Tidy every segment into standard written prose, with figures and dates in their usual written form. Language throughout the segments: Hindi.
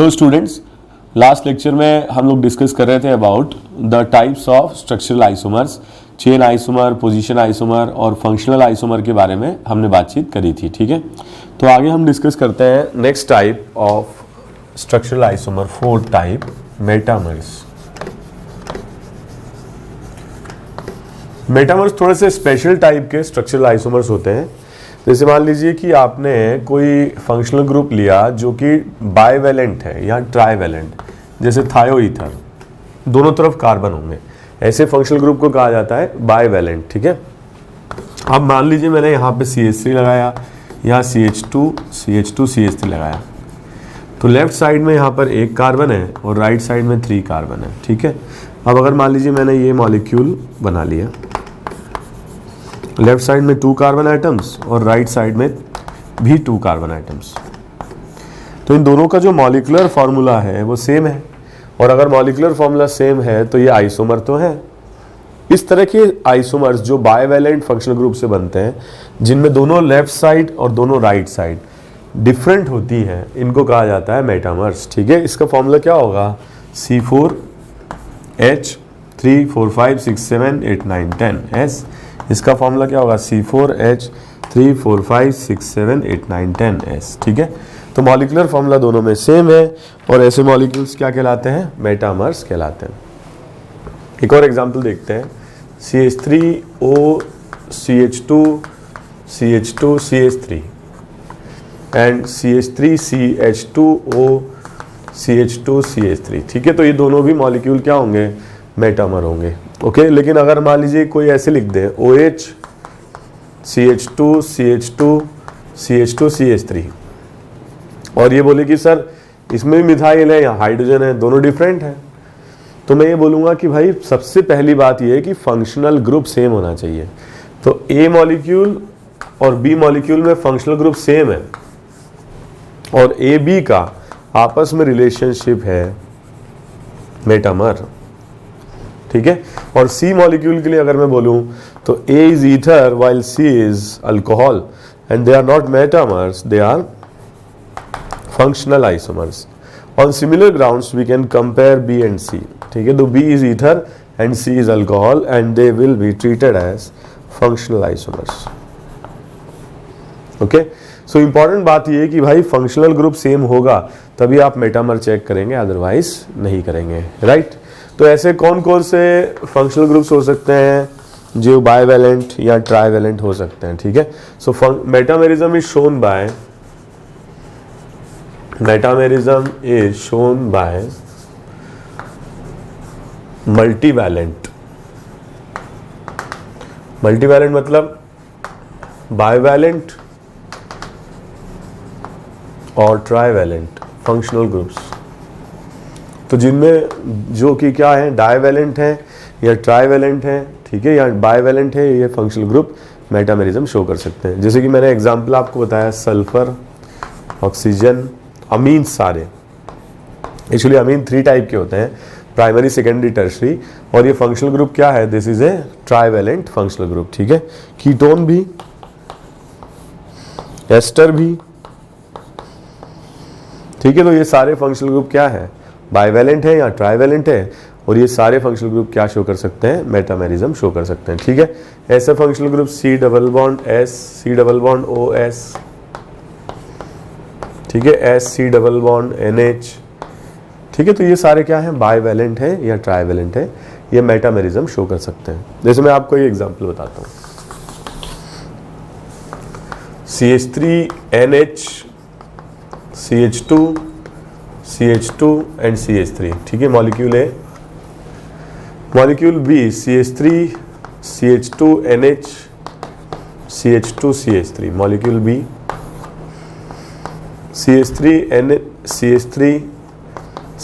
हेलो स्टूडेंट्स, लास्ट लेक्चर में हम लोग डिस्कस कर रहे थे about the types of structural isomers, chain isomer, position isomer और फंक्शनल आइसोमर के बारे में हमने बातचीत करी थी। ठीक है, तो आगे हम डिस्कस करते हैं next type of structural isomer, fourth type, metamers. Metamers थोड़े से स्पेशल टाइप के स्ट्रक्चरल आइसोमर्स होते हैं। जैसे मान लीजिए कि आपने कोई फंक्शनल ग्रुप लिया जो कि बाइवेलेंट है या ट्राइवेलेंट, जैसे थायोईथर, दोनों तरफ कार्बन होंगे, ऐसे फंक्शनल ग्रुप को कहा जाता है बाइवेलेंट। ठीक है, अब मान लीजिए मैंने यहाँ पे CH3 लगाया, यहाँ CH2 CH3 लगाया, तो लेफ्ट साइड में यहाँ पर एक कार्बन है और राइट साइड में 3 कार्बन है। ठीक है, अब अगर मान लीजिए मैंने ये मॉलिक्यूल बना लिया, लेफ्ट साइड में 2 कार्बन आइटम्स और राइट साइड में भी 2 कार्बन आइटम्स, तो इन दोनों का जो मॉलिक्यूलर फार्मूला है वो सेम है, और अगर मॉलिक्यूलर फार्मूला सेम है तो ये आइसोमर तो है। इस तरह के आइसोमर्स जो बाइवेलेंट फंक्शनल ग्रुप से बनते हैं, जिनमें दोनों लेफ्ट साइड और दोनों राइट साइड डिफरेंट होती हैं, इनको कहा जाता है मेटामर्स। ठीक है, इसका फॉर्मूला क्या होगा? C4H345678910S। इसका फॉर्मूला क्या होगा? C4H345678910S। ठीक है, तो मॉलिक्यूलर फॉर्मूला दोनों में सेम है और ऐसे मॉलिक्यूल्स क्या कहलाते हैं? मेटामर्स कहलाते हैं। एक और एग्जांपल देखते हैं, CH3O CH2 CH2 CH3 and CH3CH2O CH2 CH3। ठीक है, तो ये दोनों भी मॉलिक्यूल क्या होंगे? मेटामर होंगे। ओके, लेकिन अगर मान लीजिए कोई ऐसे लिख दे OH CH2 CH2 CH2 CH3 और ये बोले कि सर इसमें भी मिथाइल है या हाइड्रोजन है, दोनों डिफरेंट है, तो मैं ये बोलूँगा कि भाई सबसे पहली बात ये है कि फंक्शनल ग्रुप सेम होना चाहिए। तो A मॉलिक्यूल और B मॉलिक्यूल में फंक्शनल ग्रुप सेम है और AB का आपस में रिलेशनशिप है मेटामर। ठीक है, और C मॉलिक्यूल के लिए अगर मैं बोलूं तो A is ether while C is alcohol and they are not metamers, they are functional isomers. On similar grounds we can compare B and C। ठीक है, तो B is ether and C is alcohol and they will be treated as functional isomers. Okay, so important बात यह है कि भाई फंक्शनल ग्रुप सेम होगा तभी आप मेटामर चेक करेंगे, अदरवाइज नहीं करेंगे। राइट, तो ऐसे कौन कौन से फंक्शनल ग्रुप्स हो सकते हैं जो बाइवेलेंट या ट्राइवेलेंट हो सकते हैं? ठीक है, सो मेटामेरिज्म इज शोन बाय मल्टीवैलेंट। मल्टीवैलेंट मतलब बाइवेलेंट और ट्राइवेलेंट फंक्शनल ग्रुप्स, तो जिनमें जो कि क्या है, डाइवेलेंट है या ट्राइवेलेंट है, ठीक है, या बाइवेलेंट है, ये फंक्शनल ग्रुप मेटामेरिज्म शो कर सकते हैं। जैसे कि मैंने एग्जांपल आपको बताया, सल्फर, ऑक्सीजन, अमीन, सारे। एक्चुअली अमीन 3 टाइप के होते हैं, प्राइमरी, सेकेंडरी, टर्शरी, और ये फंक्शनल ग्रुप क्या है? This is a trivalent functional group. ठीक है, कीटोन भी, एस्टर भी। ठीक है, तो ये सारे फंक्शनल ग्रुप क्या है? बाइवेलेंट है या ट्राइवेलेंट है, और ये सारे फंक्शनल ग्रुप क्या शो कर सकते हैं? मेटामेरिज्म शो कर सकते हैं। ठीक है, ऐसे functional group C double bond S, C double bond OS, ठीक है, S C double bond NH। ठीक है, तो ये सारे क्या हैं? बाइवेलेंट है या ट्राइवेलेंट है, ये मेटामेरिज्म शो कर सकते हैं। जैसे मैं आपको ये एग्जांपल बताता हूँ, CH3NH CH2 CH2 and CH3। ठीक है, molecule A। Molecule B CH3 CH2 NH CH2 CH3, molecule B। CH3 NH CH3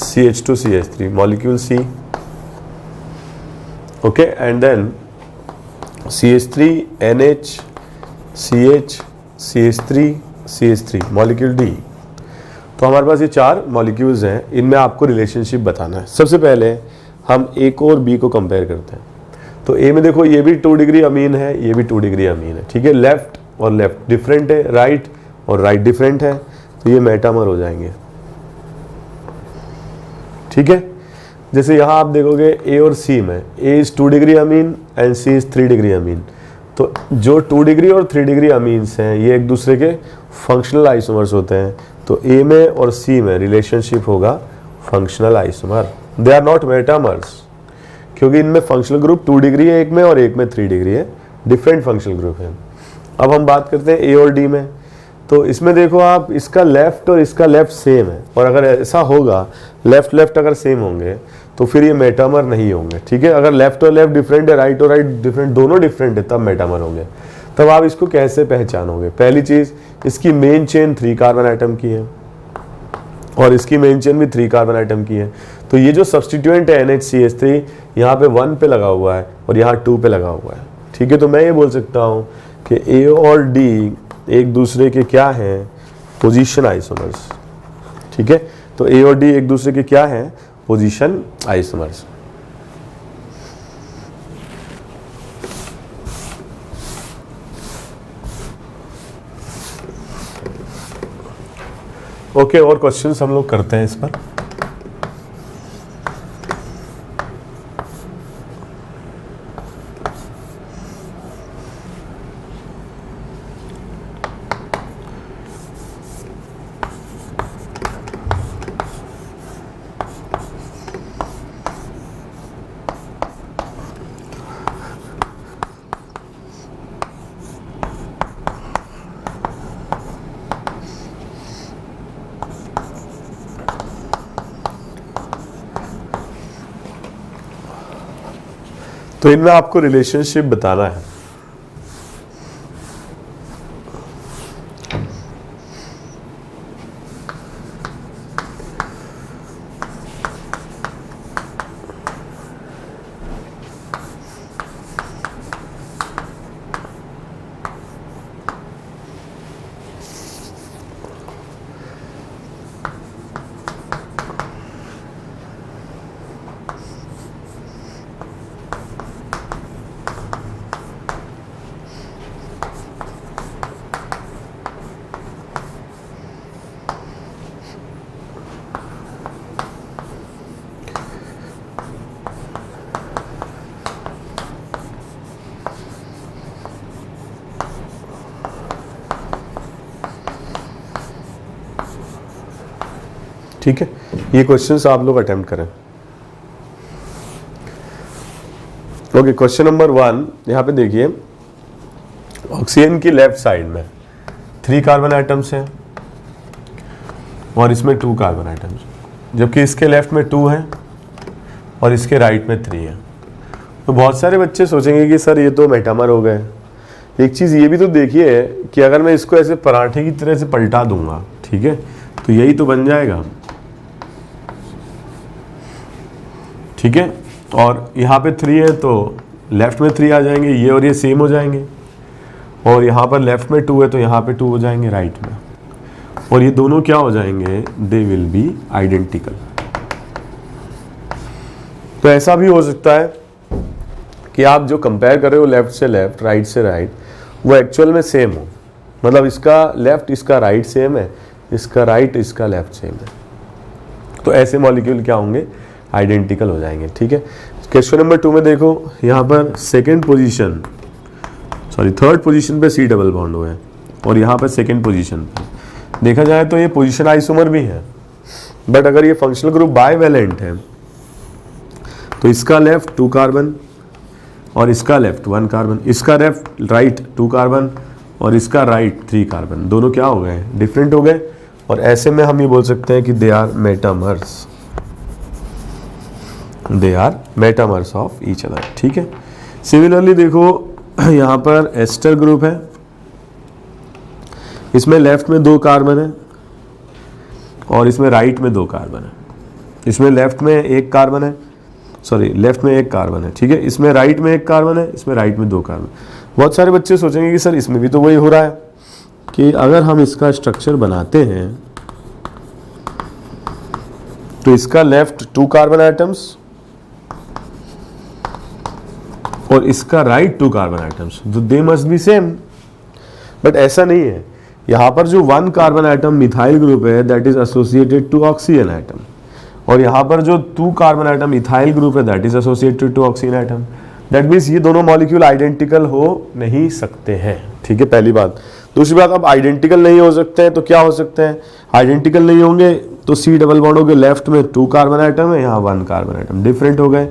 CH2 CH3, molecule C। Okay, and then CH3 NH CH CH3 CH3, molecule D। तो हमारे पास ये 4 मॉलिक्यूल्स हैं, इनमें आपको रिलेशनशिप बताना है। सबसे पहले हम A को और B को कंपेयर करते हैं। तो A में देखो, ये भी 2 डिग्री अमीन है, ये भी 2 डिग्री अमीन है। ठीक है, लेफ्ट और लेफ्ट डिफरेंट है, राइट और राइट डिफरेंट है, तो ये मेटामर हो जाएंगे। ठीक है। जैसे यहाँ आप देखोगे ए और सी में A is 2 degree amine and C is 3 degree amine, तो जो 2 डिग्री और 3 डिग्री अमीन्स हैं ये एक दूसरे के फंक्शनल आइसोमर्स होते हैं, तो ए में और सी में रिलेशनशिप होगा functional isomer, they are not metamers, क्योंकि इनमें फंक्शनल ग्रुप 2 डिग्री है एक में और एक में 3 डिग्री है, डिफरेंट फंक्शनल ग्रुप है। अब हम बात करते हैं ए और डी में, तो इसमें देखो आप इसका लेफ्ट और इसका लेफ्ट सेम है, और अगर ऐसा होगा लेफ्ट लेफ्ट अगर सेम होंगे तो फिर ये मेटामर नहीं होंगे, ठीक है। अगर लेफ्ट और लेफ्ट डिफरेंट है, राइट और राइट डिफरेंट, दोनों डिफरेंट है, तब मेटामर होंगे। तब आप इसको कैसे पहचानोगे? पहली चीज, इसकी मेन चेन 3 कार्बन आइटम की है और इसकी मेन चेन भी 3 कार्बन आइटम की है, तो ये जो सब्सटीट्यूएंट है NHCH3 यहाँ पे 1 पे लगा हुआ है और यहाँ 2 पे लगा हुआ है, ठीक है। तो मैं ये बोल सकता हूँ कि ए और डी एक दूसरे के क्या हैं? पोजीशन आइसोमर्स, ठीक है। तो ए और डी एक दूसरे के क्या हैं? Position isomers. ओके, और क्वेश्चंस हम लोग करते हैं इस पर। तो इनमें आपको रिलेशनशिप बताना है। ठीक है, ये क्वेश्चंस आप लोग अटेम्प्ट करें। ओके, क्वेश्चन नंबर 1 यहाँ पे देखिए, ऑक्सीजन की लेफ्ट साइड में 3 कार्बन आइटम्स हैं और इसमें 2 कार्बन आइटम्स, जबकि इसके लेफ्ट में 2 हैं और इसके राइट में 3 है। तो बहुत सारे बच्चे सोचेंगे कि सर ये तो मेटामर हो गए। एक चीज़ ये भी तो देखिए कि अगर मैं इसको ऐसे पराठे की तरह से पलटा दूंगा, ठीक है, तो यही तो बन जाएगा, ठीक है। और यहाँ पे 3 है तो लेफ्ट में 3 आ जाएंगे, ये और ये सेम हो जाएंगे, और यहाँ पर लेफ्ट में 2 है तो यहाँ पे 2 हो जाएंगे राइट में, और ये दोनों क्या हो जाएंगे? They will be identical. तो ऐसा भी हो सकता है कि आप जो कंपेयर कर रहे हो लेफ्ट से लेफ्ट, राइट से राइट, वो एक्चुअल में सेम हो, मतलब इसका लेफ्ट इसका राइट सेम है, इसका राइट इसका लेफ्ट सेम है, तो ऐसे मॉलिक्यूल क्या होंगे? आइडेंटिकल हो जाएंगे, ठीक है। क्वेश्चन नंबर 2 में देखो, यहाँ पर थर्ड पोजीशन पे C डबल बॉन्ड हुए हैं और यहाँ पर सेकंड पोजीशन पे देखा जाए तो ये पोजीशन आइसोमर भी है, बट अगर ये फंक्शनल ग्रुप बाइवेलेंट है तो इसका लेफ्ट 2 कार्बन और इसका लेफ्ट 1 कार्बन, इसका लेफ्ट राइट 2 कार्बन और इसका राइट 3 कार्बन, दोनों क्या हो गए? डिफरेंट हो गए, और ऐसे में हम ये बोल सकते हैं कि they are metamers, they are metamers of each other, ठीक है। सिमिलरली देखो, यहाँ पर एस्टर ग्रुप है, इसमें लेफ्ट में 2 कार्बन है और इसमें राइट में 2 कार्बन है, इसमें लेफ्ट में 1 कार्बन है, लेफ्ट में 1 कार्बन है, ठीक है, इसमें राइट में 1 कार्बन है, इसमें राइट में 2 कार्बन। बहुत सारे बच्चे सोचेंगे कि सर इसमें भी तो वही हो रहा है कि अगर हम इसका स्ट्रक्चर बनाते हैं तो इसका लेफ्ट 2 कार्बन आइटम्स और इसका राइट 2 कार्बन आइटम्स, तो they must be same, but ऐसा नहीं है। यहाँ पर जो 1 कार्बन आइटम मिथाइल ग्रुप है that is associated to oxygen atom, और यहाँ पर जो 2 कार्बन आइटम इथाइल ग्रुप है that is associated to oxygen atom. That means ये दोनों मॉलिक्यूल आइडेंटिकल हो नहीं सकते हैं, ठीक है, पहली बात। दूसरी बात, अब आइडेंटिकल नहीं हो सकते हैं तो क्या हो सकते हैं, आइडेंटिकल नहीं होंगे तो C डबल बॉन्ड हो गए, लेफ्ट में 2 कार्बन आइटम है, यहाँ 1 कार्बन आइटम डिफरेंट हो गए,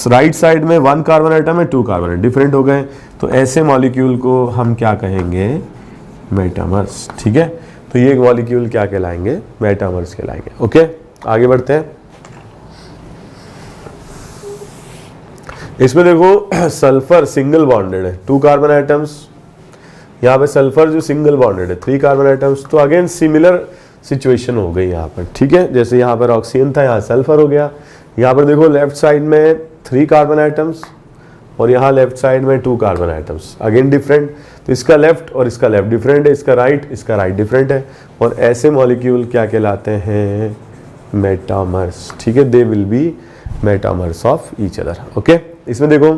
राइट साइड में 1 कार्बन आइटम है, 2 कार्बन डिफरेंट हो गए, तो ऐसे मॉलिक्यूल को हम क्या कहेंगे, मेटामर्स, ठीक है। तो ये मॉलिक्यूल क्या कहलाएंगे, मेटामर्स कहलाएंगे। ओके, आगे बढ़ते हैं। इसमें देखो सल्फर सिंगल बॉन्डेड है, 2 कार्बन आइटम्स, यहाँ पे सल्फर जो सिंगल बॉन्डेड है 3 कार्बन आइटम्स, तो अगेन सिमिलर सिचुएशन हो गई यहाँ पर, ठीक है। जैसे यहाँ पर ऑक्सीजन था, यहाँ सल्फर हो गया। यहाँ पर देखो लेफ्ट साइड में 3 कार्बन आइटम्स और यहाँ लेफ्ट साइड में 2 कार्बन आइटम्स, अगेन डिफरेंट। तो इसका लेफ्ट और इसका लेफ्ट डिफरेंट है, इसका राइट डिफरेंट है, और ऐसे मॉलिक्यूल क्या कहलाते हैं, मेटामर्स, ठीक है। दे will be metamers of each other. Okay, इसमें देखो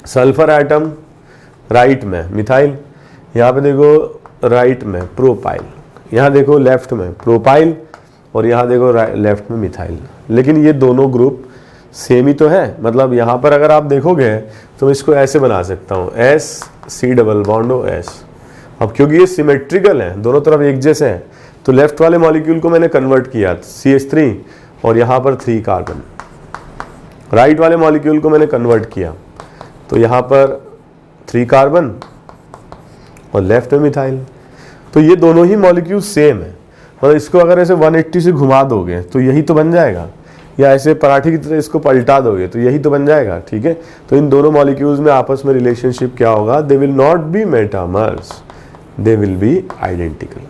सल्फर आइटम राइट में मिथाइल, यहाँ पे देखो राइट में प्रोपाइल, यहाँ देखो लेफ्ट में प्रोपाइल, और यहाँ देखो लेफ्ट में मिथाइल। लेकिन ये दोनों ग्रुप सेम ही तो है, मतलब यहाँ पर अगर आप देखोगे तो मैं इसको ऐसे बना सकता हूँ, S C double bond O S। अब क्योंकि ये सिमेट्रिकल है, दोनों तरफ एक जैसे हैं, तो लेफ्ट वाले मॉलिक्यूल को मैंने कन्वर्ट किया CH3 और यहाँ पर 3 कार्बन, राइट वाले मॉलिक्यूल को मैंने कन्वर्ट किया तो यहाँ पर 3 कार्बन और लेफ्ट में मिथाइल। तो ये दोनों ही मॉलिक्यूल सेम है, मतलब इसको अगर ऐसे 180 से घुमा दोगे तो यही तो बन जाएगा, या ऐसे पराठे की तरह इसको पलटा दोगे तो यही तो बन जाएगा, ठीक है। तो इन दोनों मॉलिक्यूल्स में आपस में रिलेशनशिप क्या होगा, they will not be metamers, they will be identical.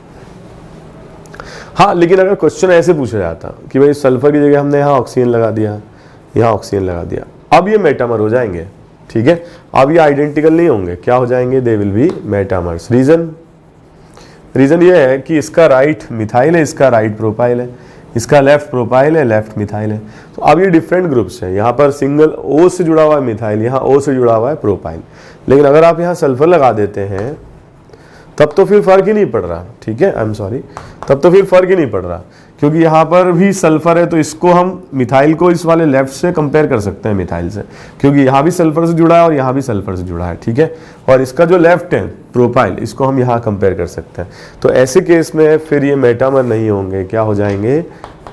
हाँ, लेकिन अगर क्वेश्चन ऐसे पूछा जाता कि भाई सल्फर की जगह हमने यहाँ ऑक्सीजन लगा दिया, यहाँ ऑक्सीजन लगा दिया, अब ये मेटामर हो जाएंगे, ठीक है। अब ये आइडेंटिकल नहीं होंगे, क्या हो जाएंगे, they will be metamers. Reason ये है कि इसका राइट मिथाइल है, इसका राइट प्रोपाइल है, इसका लेफ्ट प्रोपाइल है, लेफ्ट मिथाइल है। तो अब ये डिफरेंट ग्रुप्स हैं, यहाँ पर सिंगल O से जुड़ा हुआ है मिथाइल, यहाँ O से जुड़ा हुआ है प्रोपाइल। लेकिन अगर आप यहाँ सल्फर लगा देते हैं तब तो फिर फर्क ही नहीं पड़ रहा, ठीक है, आई एम सॉरी, तब तो फिर फर्क ही नहीं पड़ रहा, क्योंकि यहाँ पर भी सल्फर है तो इसको हम मिथाइल को इस वाले लेफ्ट से कंपेयर कर सकते हैं मिथाइल से, क्योंकि यहाँ भी सल्फर से जुड़ा है और यहाँ भी सल्फर से जुड़ा है, ठीक है। और इसका जो लेफ्ट है प्रोपाइल, इसको हम यहाँ कंपेयर कर सकते हैं। तो ऐसे केस में फिर ये मेटामर नहीं होंगे, क्या हो जाएंगे,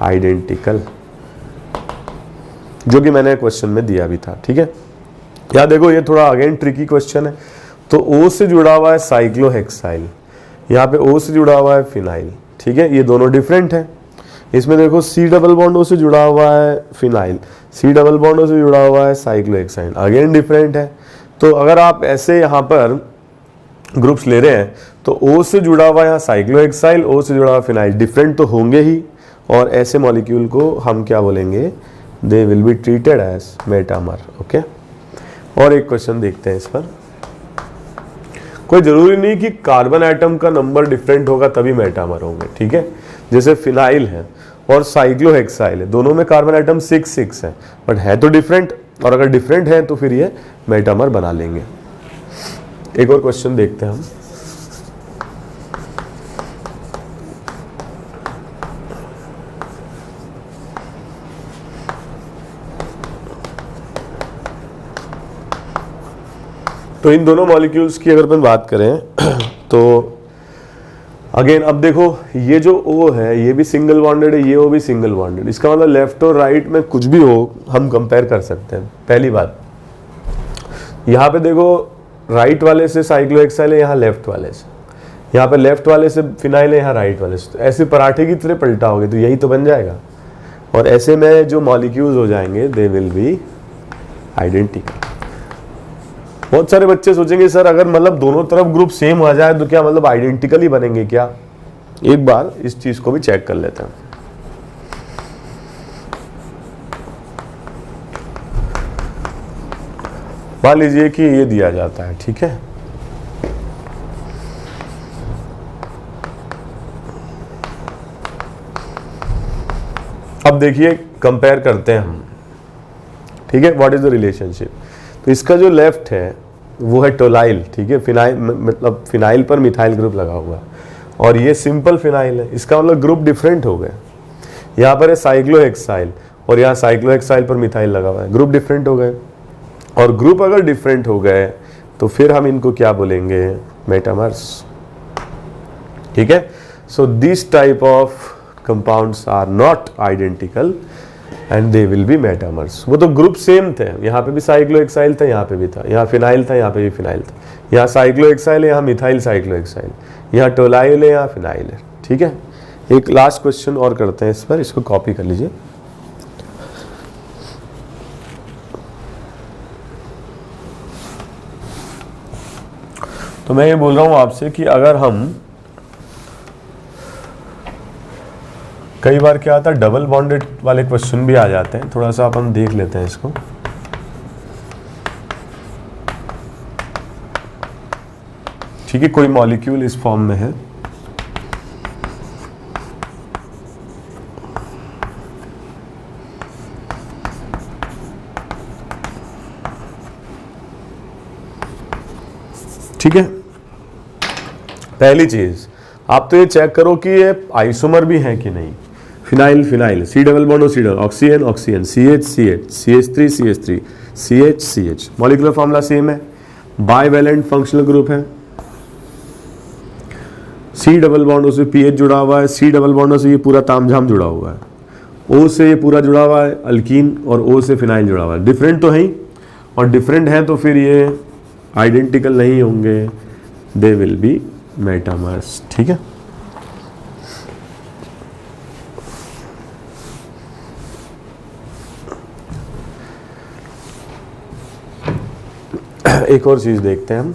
आइडेंटिकल, जो कि मैंने क्वेश्चन में दिया भी था, ठीक है। यहाँ देखो ये थोड़ा अगेन ट्रिकी क्वेश्चन है। तो O से जुड़ा हुआ है साइक्लोहेक्साइल, यहाँ पे O से जुड़ा हुआ है फिनाइल, ठीक है, ये दोनों डिफरेंट है। इसमें देखो C डबल बॉन्ड O से जुड़ा हुआ है phenyl, C double bond O से जुड़ा हुआ है साइक्लोहेक्साइल, अगेन डिफरेंट है। तो अगर आप ऐसे यहाँ पर ग्रुप्स ले रहे हैं तो O से जुड़ा हुआ यहाँ साइक्लोहेक्साइल, O से जुड़ा हुआ फिनाइल, डिफरेंट तो होंगे ही, और ऐसे मॉलिक्यूल को हम क्या बोलेंगे, they will be treated as metamer. Okay, और एक क्वेश्चन देखते हैं इस पर। कोई जरूरी नहीं कि कार्बन एटम का नंबर डिफरेंट होगा तभी मेटामर होंगे, ठीक है। जैसे फिनाइल है और साइक्लोहेक्साइल है, दोनों में कार्बन एटम 6 है, बट है तो डिफरेंट, और अगर डिफरेंट है तो फिर ये मेटामर बना लेंगे। एक और क्वेश्चन देखते हैं हम। तो इन दोनों मॉलिक्यूल्स की अगर अपन बात करें तो अगेन अब देखो ये जो O है ये भी सिंगल बॉन्डेड है, ये O भी सिंगल बॉन्डेड, इसका मतलब लेफ्ट और राइट में कुछ भी हो हम कंपेयर कर सकते हैं। पहली बात, यहाँ पे देखो राइट वाले से साइक्लोहेक्साइल है, यहाँ लेफ्ट वाले से, यहाँ पे लेफ्ट वाले से फिनाइल है, यहाँ राइट वाले से, तो ऐसे पराठे की तरह पलटाओगे तो यही तो बन जाएगा। और ऐसे में जो मॉलिक्यूल्स हो जाएंगे दे विल बी आइडेंटिकल। बहुत सारे बच्चे सोचेंगे सर अगर मतलब दोनों तरफ ग्रुप सेम आ जाए तो क्या मतलब आइडेंटिकल ही बनेंगे क्या? एक बार इस चीज को भी चेक कर लेते हैं। मान लीजिए कि ये दिया जाता है, ठीक है, अब देखिए कंपेयर करते हैं हम, ठीक है, व्हाट इज द रिलेशनशिप। तो इसका जो लेफ्ट है वो है टोलाइल, ठीक है, फिनाइल मतलब फिनाइल पर मिथाइल ग्रुप लगा हुआ है, और ये सिंपल फिनाइल है, इसका मतलब ग्रुप डिफरेंट हो गए। यहाँ पर है साइक्लोहेक्साइल और यहाँ साइक्लोहेक्साइल पर मिथाइल लगा हुआ है, ग्रुप डिफरेंट हो गए। और ग्रुप अगर डिफरेंट हो गए तो फिर हम इनको क्या बोलेंगे, मेटामर्स। ठीक है, so this type of compounds are not identical and they will be metamers. वो तो ग्रुप सेम थे, यहाँ पे भी साइक्लोहेक्साइल था, यहाँ पे भी था, यहाँ फिनाइल था, यहाँ पे भी फिनाइल था, यहाँ साइक्लोहेक्साइल है, यहाँ मिथाइल साइक्लोहेक्साइल, यहाँ टोलाइल है, यहाँ फिनाइल है। ठीक है, एक लास्ट क्वेश्चन और करते हैं इस पर, इसको कॉपी कर लीजिए। तो मैं ये बोल रहा हूं आपसे कि अगर हम, कई बार क्या आता है डबल बॉन्डेड वाले क्वेश्चन भी आ जाते हैं, थोड़ा सा अपन देख लेते हैं इसको। ठीक है, कोई मॉलिक्यूल इस फॉर्म में है, ठीक है। पहली चीज आप तो ये चेक करो कि ये आइसोमर भी है कि नहीं। Phenyl phenyl, C double bond और C double, oxygen oxygen, CH CH, CH3 CH3, CH CH, molecular formula same है, बाइवेलेंट फंक्शनल ग्रुप है। सी डबल बॉन्ड से पीएच जुड़ा हुआ है, सी डबल बॉन्ड से ये पूरा तामझाम जुड़ा हुआ है, ओ से ये पूरा जुड़ा हुआ है अल्कीन, और ओ से फिनाइल जुड़ा हुआ है। डिफरेंट तो है ही, और डिफरेंट है तो फिर ये आइडेंटिकल नहीं होंगे, दे विल बी मेटामर्स। ठीक है, एक और चीज देखते हैं हम।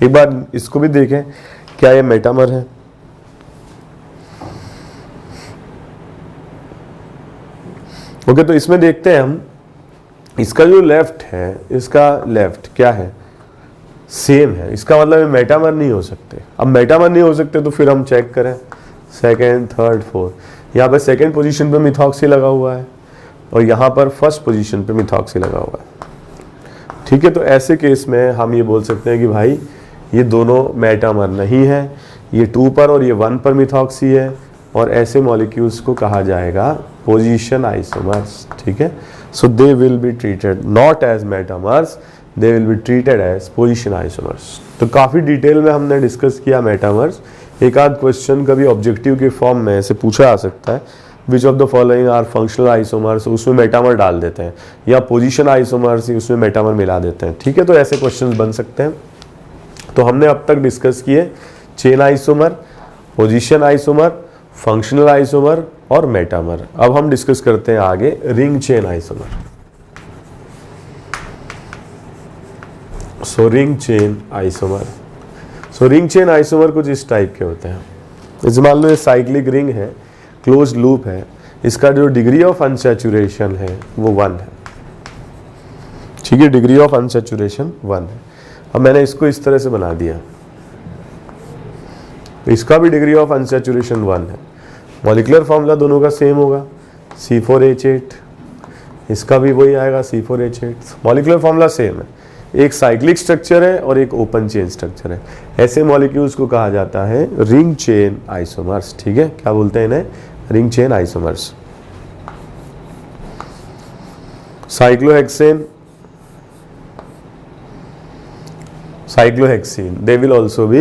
एक बार इसको भी देखें, क्या ये मेटामर है। ओके, तो इसमें देखते हैं हम, इसका जो लेफ्ट है, इसका लेफ्ट क्या है, सेम है, इसका मतलब ये मेटामर नहीं हो सकते। अब मेटामर नहीं हो सकते तो फिर हम चेक करें सेकेंड, थर्ड, फोर्थ। यहाँ पर सेकेंड पोजीशन पे मिथॉक्सी लगा हुआ है और यहाँ पर फर्स्ट पोजीशन पे मिथॉक्सी लगा हुआ है। ठीक है, तो ऐसे केस में हम ये बोल सकते हैं कि भाई ये दोनों मेटामर नहीं है, ये 2 पर और ये 1 पर मिथॉक्सी है, और ऐसे मॉलिक्यूल्स को कहा जाएगा पोजीशन आइसोमर्स। ठीक है, so they will be treated not as metamers, they will be treated as position isomers. तो काफ़ी डिटेल में हमने डिस्कस किया मेटामर्स। एक आध क्वेश्चन कभी ऑब्जेक्टिव के फॉर्म में ऐसे पूछा आ सकता है, which of the following are functional isomers, उसमें मेटामर डाल देते हैं, या पोजीशन आइसोमर्स उसमें मेटामर मिला देते हैं। ठीक है, तो ऐसे क्वेश्चन बन सकते हैं। तो हमने अब तक डिस्कस किए chain isomer, position isomer, functional isomer और मेटामर। अब हम डिस्कस करते हैं आगे रिंग चेन आइसोमर। सो रिंग चेन आइसोमर, सो रिंग चेन आइसोमर कुछ इस टाइप के होते हैं। जैसे मान लो ये साइक्लिक रिंग है, क्लोज लूप है, इसका जो डिग्री ऑफ अनसैचुरेशन है वो 1 है। ठीक है, डिग्री ऑफ अनसैचुरेशन 1 है। अब मैंने इसको इस तरह से बना दिया, इसका भी डिग्री ऑफ अनसैचुरेशन 1 है। मॉलिक्यूलर फॉर्मूला दोनों का सेम होगा, C4H8, इसका भी वही आएगा C4H8। मॉलिक्यूलर फॉर्मूला सेम है, एक साइक्लिक स्ट्रक्चर है और एक ओपन चेन स्ट्रक्चर है। ऐसे मॉलिक्यूल्स को कहा जाता है रिंग चेन आइसोमर्स। ठीक है, क्या बोलते हैं इन्हें, ring chain isomers. Cyclohexane, cyclohexene, they will also be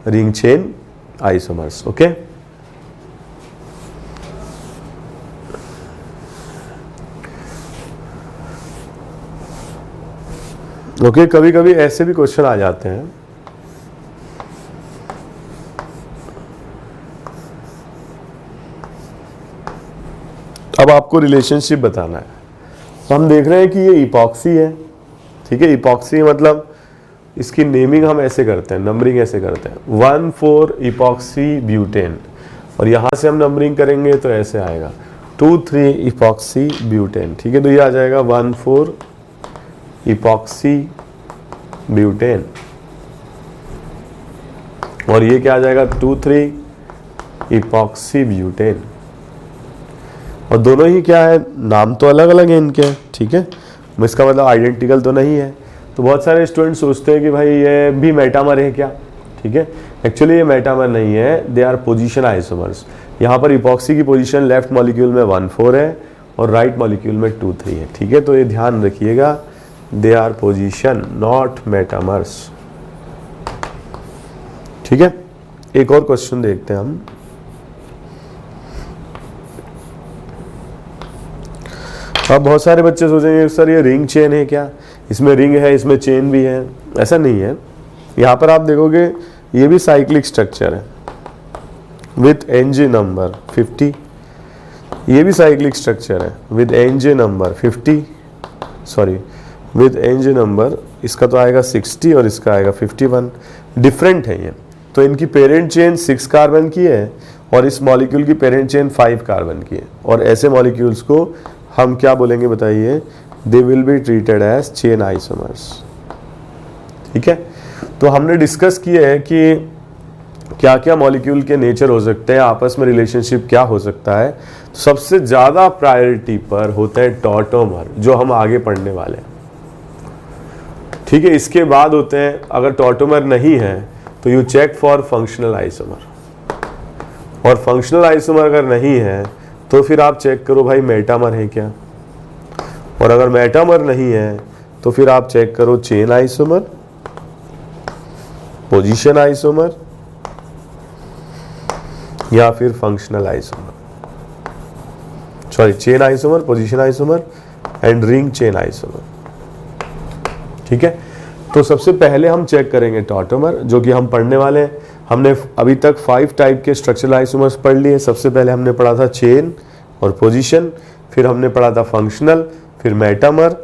ring chain isomers. Okay, okay, कभी कभी ऐसे भी क्वेश्चन आ जाते हैं, अब आपको रिलेशनशिप बताना है। तो हम देख रहे हैं कि ये इपॉक्सी है। ठीक है, इपॉक्सी मतलब इसकी नेमिंग हम ऐसे करते हैं, नंबरिंग ऐसे करते हैं 1,4 इपॉक्सी ब्यूटेन, और यहाँ से हम नंबरिंग करेंगे तो ऐसे आएगा 2,3 इपॉक्सी ब्यूटेन। ठीक है, तो ये आ जाएगा 1,4 इपॉक्सी ब्यूटेन, और ये क्या आ जाएगा 2,3 इपॉक्सी ब्यूटेन। और दोनों ही क्या है, नाम तो अलग अलग है इनके। ठीक है, इसका मतलब आइडेंटिकल तो नहीं है। तो बहुत सारे स्टूडेंट सोचते हैं कि भाई ये भी मेटामर है क्या, ठीक है। एक्चुअली ये मेटामर नहीं है, दे आर पोजीशन आइसोमर्स। यहाँ पर इपॉक्सी की पोजीशन लेफ्ट मॉलिक्यूल में 1,4 है और राइट मॉलिक्यूल में 2,3 है, ठीक है। तो ये ध्यान रखिएगा, they are position not metamers, ठीक है। एक और क्वेश्चन देखते हैं हम। अब बहुत सारे बच्चे सोचेंगे सर ये रिंग चेन है क्या, इसमें रिंग है इसमें चेन भी है। ऐसा नहीं है। यहाँ पर आप देखोगे ये भी साइक्लिक स्ट्रक्चर है विथ एनजे नंबर 50, ये भी साइक्लिक स्ट्रक्चर है with NJ number 50, sorry with NJ number, इसका तो आएगा 60 और इसका आएगा 51। डिफरेंट है ये। तो इनकी पेरेंट चेन 6 कार्बन की है और इस मॉलिक्यूल की पेरेंट चेन 5 कार्बन की है। और ऐसे मॉलिक्यूल्स को हम क्या बोलेंगे बताइए, they will be treated as chain isomers, ठीक है। तो हमने डिस्कस किया है कि क्या क्या मॉलिक्यूल के नेचर हो सकते हैं, आपस में रिलेशनशिप क्या हो सकता है। तो सबसे ज्यादा प्रायोरिटी पर होता है टॉटोमर, जो हम आगे पढ़ने वाले हैं, ठीक है। इसके बाद होते हैं, अगर टॉटोमर नहीं है तो you check for functional isomer, और फंक्शनल आइसोमर अगर नहीं है तो फिर आप चेक करो भाई मेटामर है क्या, और अगर मेटामर नहीं है तो फिर आप चेक करो चेन आइसोमर, पोजीशन आइसोमर या फिर functional isomer, sorry chain isomer, position isomer and ring chain isomer, ठीक है। तो सबसे पहले हम चेक करेंगे टॉटोमर, जो कि हम पढ़ने वाले हैं। हमने अभी तक 5 टाइप के स्ट्रक्चरल आइसोमर्स पढ़ लिए। सबसे पहले हमने पढ़ा था चेन और पोजीशन, फिर हमने पढ़ा था फंक्शनल, फिर मेटामर,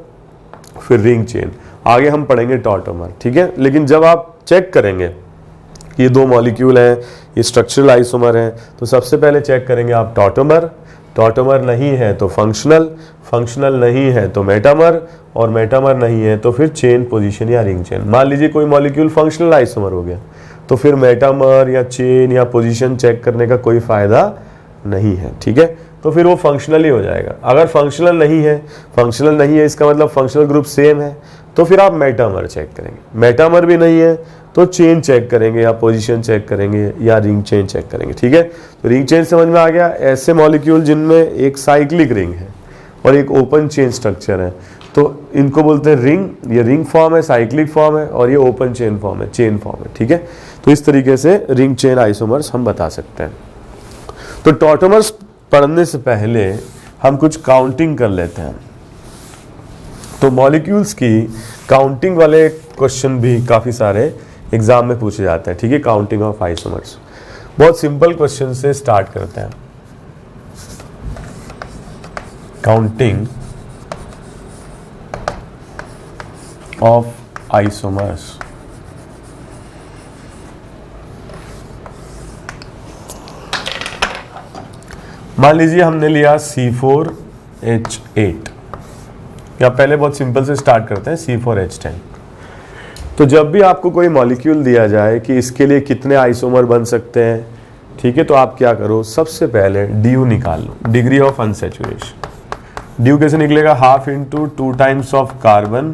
फिर रिंग चेन। आगे हम पढ़ेंगे टॉटोमर, ठीक है। लेकिन जब आप चेक करेंगे ये 2 मॉलिक्यूल हैं, ये स्ट्रक्चरल आइसोमर हैं, तो सबसे पहले चेक करेंगे आप टॉटोमर। टॉटोमर नहीं है तो फंक्शनल, फंक्शनल नहीं है तो मेटामर, और मेटामर नहीं है तो फिर चेन, पोजीशन या रिंग चेन। मान लीजिए कोई मॉलिक्यूल फंक्शनल आइसोमर हो गया तो फिर मेटामर या चेन या पोजीशन चेक करने का कोई फायदा नहीं है, ठीक है। तो फिर वो फंक्शनल ही हो जाएगा। अगर फंक्शनल नहीं है इसका मतलब फंक्शनल ग्रुप सेम है, तो फिर आप मेटामर चेक करेंगे। मेटामर भी नहीं है तो चेन चेक करेंगे या पोजीशन चेक करेंगे या रिंग चेन चेक करेंगे, ठीक है। तो रिंग चेन समझ में आ गया। ऐसे मॉलिक्यूल जिनमें एक साइक्लिक रिंग है और एक ओपन चेन स्ट्रक्चर है, तो इनको बोलते हैं रिंग। ये रिंग फॉर्म है, साइक्लिक फॉर्म है, और ये ओपन चेन फॉर्म है, चेन फॉर्म है, ठीक है। तो इस तरीके से रिंग चेन आइसोमर्स हम बता सकते हैं। तो टॉटोमर्स पढ़ने से पहले हम कुछ काउंटिंग कर लेते हैं। तो मॉलिक्यूल्स की काउंटिंग वाले क्वेश्चन भी काफी सारे एग्जाम में पूछे जाते हैं, ठीक है। काउंटिंग ऑफ आइसोमर्स, बहुत सिंपल क्वेश्चन से स्टार्ट करते हैं। Counting of isomers. मान लीजिए हमने लिया C4H8, या पहले बहुत सिंपल से स्टार्ट करते हैं C4H10। तो जब भी आपको कोई मॉलिक्यूल दिया जाए कि इसके लिए कितने आइसोमर बन सकते हैं, ठीक है, तो आप क्या करो, सबसे पहले ड्यू निकाल लो, डिग्री ऑफ अनसैचुरेशन। ड्यू कैसे निकलेगा, half into 2 times of carbon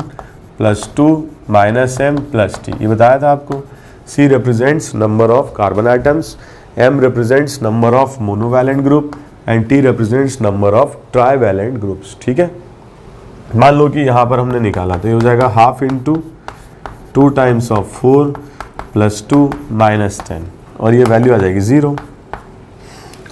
plus 2 minus m plus t, ये बताया था आपको। C represents number of carbon items, M represents number of monovalent group and T represents number of trivalent groups, ठीक है। मान लो कि यहाँ पर हमने निकाला तो ये हो जाएगा half into 2 times of 4 plus 2 minus 10, और ये वैल्यू आ जाएगी 0।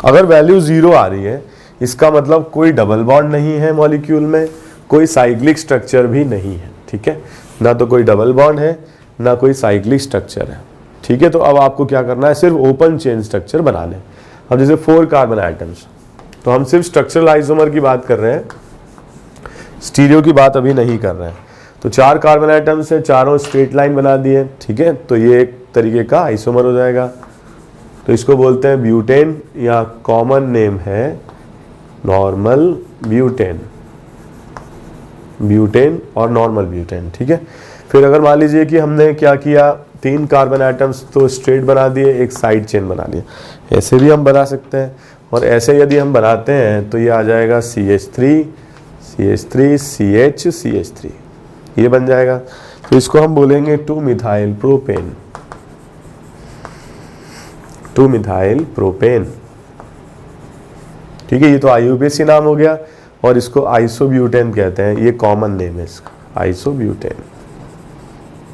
अगर वैल्यू 0 आ रही है इसका मतलब कोई डबल बॉन्ड नहीं है मॉलिक्यूल में, कोई साइक्लिक स्ट्रक्चर भी नहीं है, ठीक है। ना तो कोई डबल बॉन्ड है ना कोई साइक्लिक स्ट्रक्चर है, ठीक है। तो अब आपको क्या करना है, सिर्फ ओपन चेन स्ट्रक्चर बनाने। अब जैसे 4 कार्बन आइटम्स, तो हम सिर्फ स्ट्रक्चरल आइसोमर की बात कर रहे हैं, स्टीरियो की बात अभी नहीं कर रहे हैं। तो 4 कार्बन आइटम से चारों स्ट्रेट लाइन बना दिए, ठीक है। तो ये एक तरीके का आइसोमर हो जाएगा। तो इसको बोलते हैं ब्यूटेन, या कॉमन नेम है नॉर्मल ब्यूटेन, ब्यूटेन और नॉर्मल ब्यूटेन, ठीक है। फिर अगर मान लीजिए कि हमने क्या किया, 3 कार्बन आइटम्स तो स्ट्रेट बना दिए, एक साइड चेन बना दिया, ऐसे भी हम बना सकते हैं। और ऐसे यदि हम बनाते हैं तो ये आ जाएगा CH3 CH3 CH CH3, ये बन जाएगा। तो इसको हम बोलेंगे 2 मिथाइल प्रोपेन, 2 मिथाइल प्रोपेन। ठीक है, ये तो IUPAC नाम हो गया और इसको आइसोब्यूटेन कहते हैं, ये कॉमन नेम है इसका, आइसोब्यूटेन।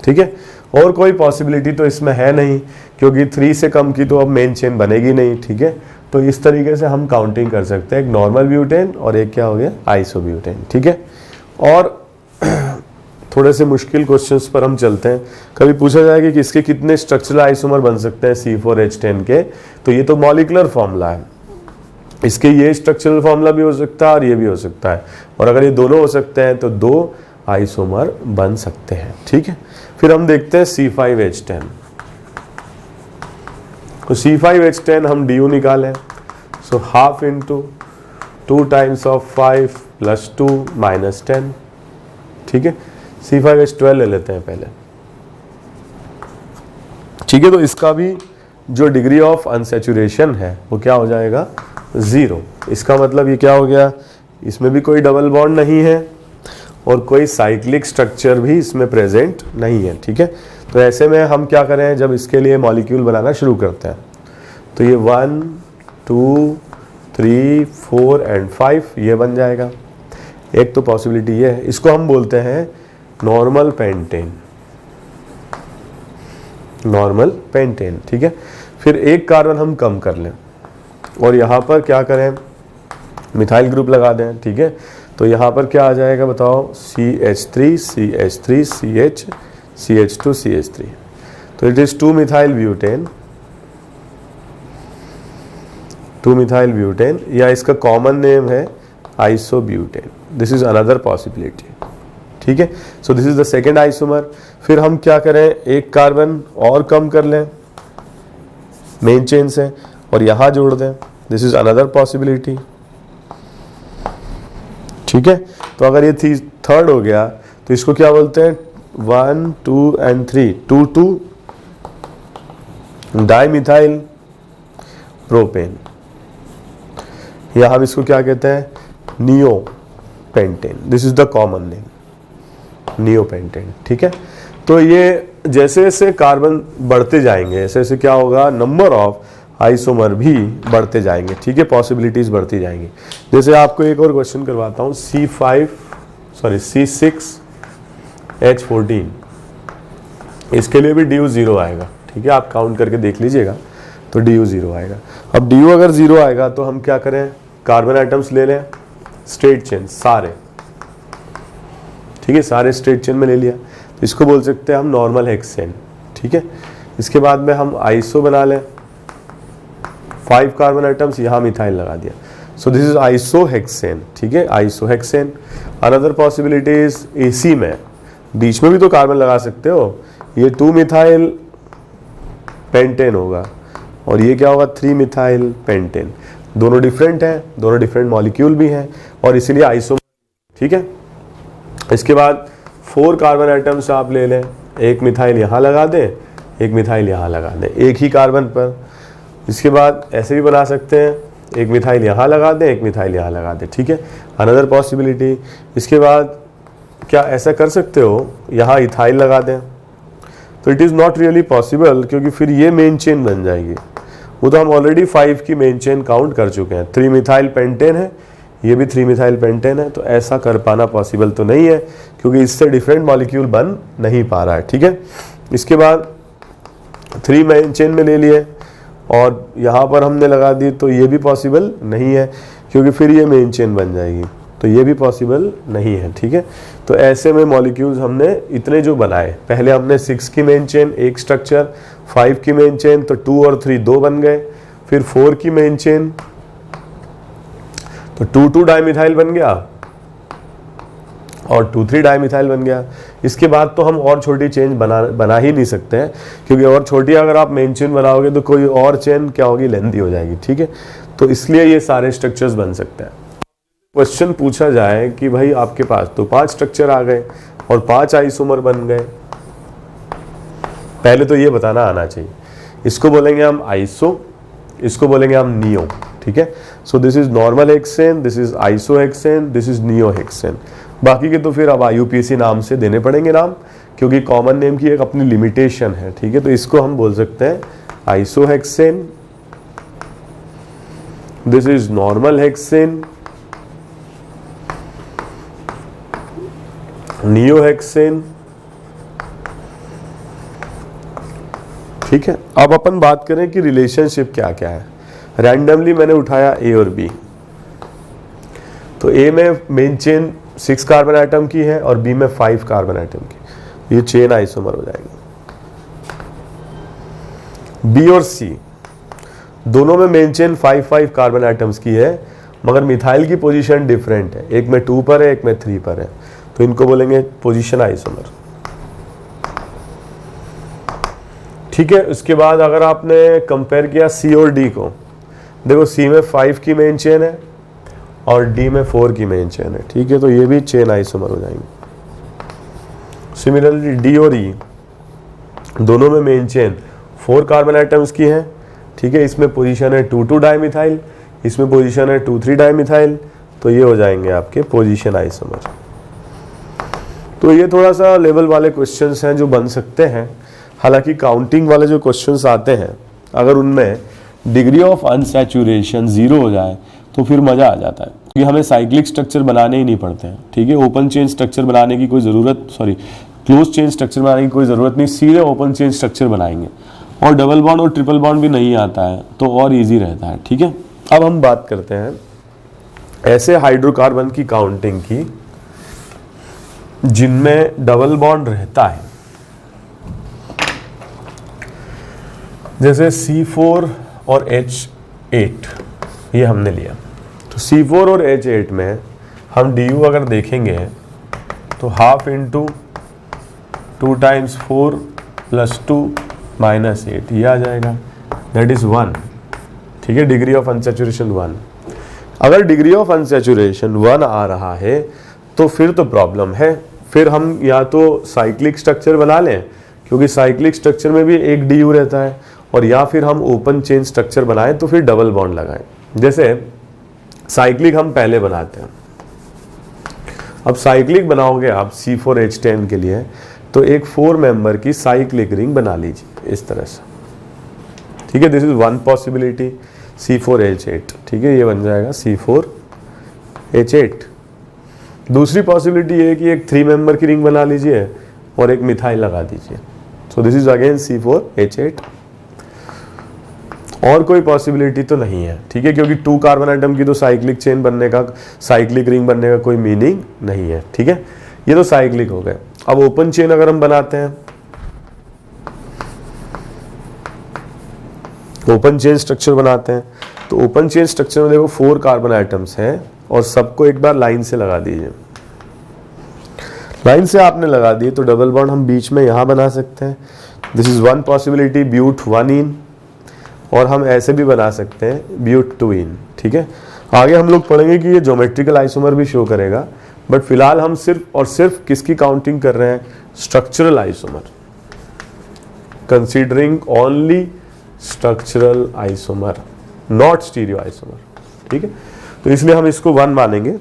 ठीक है, और कोई पॉसिबिलिटी तो इसमें है नहीं, क्योंकि 3 से कम की तो अब मेन चेन बनेगी नहीं। ठीक है, तो इस तरीके से हम काउंटिंग कर सकते हैं, एक नॉर्मल ब्यूटेन और एक क्या हो गया, आइसोब्यूटेन। ठीक है, और थोड़े से मुश्किल क्वेश्चंस पर हम चलते हैं। कभी पूछा जाएगा कि इसके कितने स्ट्रक्चरल आइसोमर बन सकते हैं C4H10 के, तो ये तो मॉलिक्यूलर फॉर्मूला है, इसके ये स्ट्रक्चरल फॉर्मूला भी हो सकता है और ये भी हो सकता है, और अगर ये दोनों हो सकते हैं तो 2 आइसोमर बन सकते हैं। ठीक है, फिर हम देखते हैं C5H10। तो C5H10 हम DU निकालें, so half into 2 times of 5 + 2 - 10। ठीक है, C5H12 ले लेते हैं पहले। ठीक है, तो इसका भी जो डिग्री ऑफ अनसैचुरेशन है वो क्या हो जाएगा, 0। इसका मतलब ये क्या हो गया, इसमें भी कोई डबल बॉन्ड नहीं है और कोई साइक्लिक स्ट्रक्चर भी इसमें प्रेजेंट नहीं है। ठीक है, तो ऐसे में हम क्या करें, जब इसके लिए मॉलिक्यूल बनाना शुरू करते हैं तो ये 1 2 3 4 एंड 5 ये बन जाएगा। एक तो पॉसिबिलिटी ये है, इसको हम बोलते हैं नॉर्मल पेंटेन, नॉर्मल पेंटेन। ठीक है, फिर एक कार्बन हम कम कर लें और यहाँ पर क्या करें, मिथाइल ग्रुप लगा दें। ठीक है, तो यहाँ पर क्या आ जाएगा बताओ, CH3 CH3 CH CH2 CH3, तो it is 2 methyl butane, 2 methyl butane, या इसका कॉमन नेम है isobutane. This is another possibility. ठीक है, so this is the second isomer. फिर हम क्या करें, एक कार्बन और कम कर लें मेन चेन से और यहां जोड़ दें, दिस इज अनदर पॉसिबिलिटी। ठीक है, तो अगर ये थर्ड हो गया तो इसको क्या बोलते हैं, 1 2 एंड 3 2 डाइमिथाइल प्रोपेन, या हम इसको क्या कहते हैं, neo pentane. This is the common name, neo pentane. ठीक है, तो ये जैसे जैसे कार्बन बढ़ते जाएंगे ऐसे ऐसे क्या होगा, नंबर ऑफ आइसोमर भी बढ़ते जाएंगे। ठीक है, पॉसिबिलिटीज बढ़ती जाएंगी। जैसे आपको एक और क्वेश्चन करवाता हूँ, C6H14, इसके लिए भी DU 0 आएगा। ठीक है, आप काउंट करके देख लीजिएगा, तो DU 0 आएगा। अब DU अगर 0 आएगा तो हम क्या करें, कार्बन आइटम्स ले लें, स्ट्रेट चेन सारे। ठीक है, सारे स्ट्रेट चेन में ले लिया, तो इसको बोल सकते हैं हम नॉर्मल हेक्सेन। ठीक है, इसके बाद में हम आइसो बना लें, 5 कार्बन आइटम्स, यहाँ मिथाइल लगा दिया, सो दिस इज आइसोहेक्सेन। ठीक है, आइसोहेक्सेन। अनदर पॉसिबिलिटी इज AC में बीच में भी तो कार्बन लगा सकते हो, ये 2 मिथाइल पेंटेन होगा और ये क्या होगा, 3 मिथाइल पेंटेन। दोनों डिफरेंट हैं, दोनों डिफरेंट मॉलिक्यूल भी हैं और इसीलिए आइसो। ठीक है, इसके बाद 4 कार्बन आइटम्स आप ले लें, एक मिथाइल यहाँ लगा दें, एक मिथाइल यहाँ लगा दें, एक ही कार्बन पर। इसके बाद ऐसे भी बना सकते हैं, एक मिथाइल यहाँ लगा दें, एक मिथाइल यहाँ लगा दें। ठीक है, अनदर पॉसिबिलिटी। इसके बाद क्या ऐसा कर सकते हो, यहाँ इथाइल लगा दें, तो it is not really possible, क्योंकि फिर ये मेन चेन बन जाएगी। वो तो हम ऑलरेडी 5 की मेन चेन काउंट कर चुके हैं, 3 मिथाइल पेंटेन है, ये भी 3 मिथाइल पेंटेन है, तो ऐसा कर पाना पॉसिबल तो नहीं है, क्योंकि इससे डिफरेंट मॉलिक्यूल बन नहीं पा रहा है। ठीक है, इसके बाद 3 मेन चेन में ले लिए और यहाँ पर हमने लगा दी, तो ये भी पॉसिबल नहीं है, क्योंकि फिर ये मेन चेन बन जाएगी, तो ये भी पॉसिबल नहीं है। ठीक है, तो ऐसे में मॉलिक्यूल्स हमने इतने जो बनाए, पहले हमने 6 की मेन चेन एक स्ट्रक्चर, 5 की मेन चेन, तो 2 और 3 2 बन गए, फिर 4 की मेन चेन, तो 2 डाइमिथाइल बन गया और 2 डाइमिथाइल बन गया। इसके बाद तो हम और छोटी चेन बना ही नहीं सकते हैं, क्योंकि और छोटी अगर आप मेन चेन बनाओगे तो कोई और चेन क्या होगी, लेंथी हो जाएगी। ठीक है, तो इसलिए ये सारे स्ट्रक्चर्स बन सकते हैं। क्वेश्चन पूछा जाए कि भाई आपके पास तो 5 स्ट्रक्चर आ गए और 5 आइसोमर बन गए, पहले तो ये बताना आना चाहिए। इसको बोलेंगे हम आइसो, इसको बोलेंगे हम नियो। ठीक है, so this is normal hexane, this is iso hexane, this is neo hexane. बाकी के तो फिर अब IUPAC नाम से देने पड़ेंगे नाम, क्योंकि कॉमन नेम की एक अपनी लिमिटेशन है, ठीक है। तो इसको हम बोल सकते हैं आइसोहेक्सेन, दिस इज नॉर्मल हेक्सेन, नियोहेक्सेन, ठीक है। अब अपन बात करें कि रिलेशनशिप क्या क्या है। रैंडमली मैंने उठाया ए और बी, तो ए में मेन चेन 6 कार्बन एटम की है और बी में 5 कार्बन एटम की, ये चेन आइसोमर हो जाएगी। बी और सी दोनों में मेन चेन 5 कार्बन एटम्स की है, मगर मिथाइल की पोजीशन डिफरेंट है, एक में 2 पर है, एक में 3 पर है, तो इनको बोलेंगे पोजीशन आइसोमर, ठीक है। उसके बाद अगर आपने कंपेयर किया सी और डी को, देखो सी में 5 की मेन चेन है और डी में 4 की मेन चेन है, ठीक है, तो ये भी चेन आइसोमर हो जाएंगे। सिमिलरली डी और ई दोनों में मेन चेन 4 कार्बन एटम्स की है, ठीक है, इसमें पोजीशन है 2,2 डाइमिथाइल, इसमें पोजीशन है 2,3 डाइमिथाइल, तो ये हो जाएंगे आपके पोजीशन आइसोमर। तो ये थोड़ा सा लेवल वाले क्वेश्चंस हैं जो बन सकते हैं। हालांकि काउंटिंग वाले जो क्वेश्चंस आते हैं, अगर उनमें डिग्री ऑफ अनसैचुरेशन 0 हो जाए तो फिर मज़ा आ जाता है, क्योंकि हमें साइक्लिक स्ट्रक्चर बनाने ही नहीं पड़ते हैं, ठीक है। ओपन चेन स्ट्रक्चर बनाने की कोई ज़रूरत, क्लोज चेन स्ट्रक्चर बनाने की कोई ज़रूरत नहीं, सीधे ओपन चेन स्ट्रक्चर बनाएंगे, और डबल बॉन्ड और ट्रिपल बॉन्ड भी नहीं आता है, तो और ईजी रहता है, ठीक है। अब हम बात करते हैं ऐसे हाइड्रोकार्बन की काउंटिंग की जिनमें डबल बॉन्ड रहता है, जैसे C4 और H8 ये हमने लिया। तो C4 और H8 में हम DU अगर देखेंगे तो half into 2 times 4 plus 2 minus 8 ये आ जाएगा, दैट इज 1, ठीक है। Degree of unsaturation 1। अगर डिग्री ऑफ अनसैचुरेशन 1 आ रहा है तो फिर तो प्रॉब्लम है, फिर हम या तो साइक्लिक स्ट्रक्चर बना लें, क्योंकि साइक्लिक स्ट्रक्चर में भी एक DU रहता है, और या फिर हम ओपन चेन स्ट्रक्चर बनाएं तो फिर डबल बॉन्ड लगाएं। जैसे साइक्लिक हम पहले बनाते हैं, अब साइक्लिक बनाओगे आप C4H10 के लिए, तो एक 4 मेंबर की साइक्लिक रिंग बना लीजिए इस तरह से, ठीक है। This is one possibility, C4H8, ठीक है, ये बन जाएगा C4H8। दूसरी पॉसिबिलिटी ये है कि एक 3 मेंबर की रिंग बना लीजिए और एक मिथाइल लगा दीजिए, सो दिस इज अगेन C4H8। और कोई पॉसिबिलिटी तो नहीं है, ठीक है, क्योंकि 2 कार्बन एटम की तो साइक्लिक चेन बनने का, साइक्लिक रिंग बनने का कोई मीनिंग नहीं है, ठीक है। ये तो साइक्लिक हो गए। अब ओपन चेन अगर हम बनाते हैं, ओपन चेन स्ट्रक्चर बनाते हैं, तो ओपन चेन स्ट्रक्चर में देखो 4 कार्बन एटम्स हैं और सबको एक बार लाइन से लगा दीजिए। लाइन से आपने लगा दिए तो डबल बॉन्ड हम बीच में यहां बना सकते हैं, this is one possibility, bute 1 ene, और हम ऐसे भी बना सकते हैं ब्यूट 2 इन, ठीक है। आगे हम लोग पढ़ेंगे कि ये ज्योमेट्रिकल आइसोमर भी शो करेगा, बट फिलहाल हम सिर्फ और सिर्फ किसकी काउंटिंग कर रहे हैं, structural isomer, considering only structural isomer, not stereo isomer, ठीक है। तो इसलिए हम इसको 1 मानेंगे।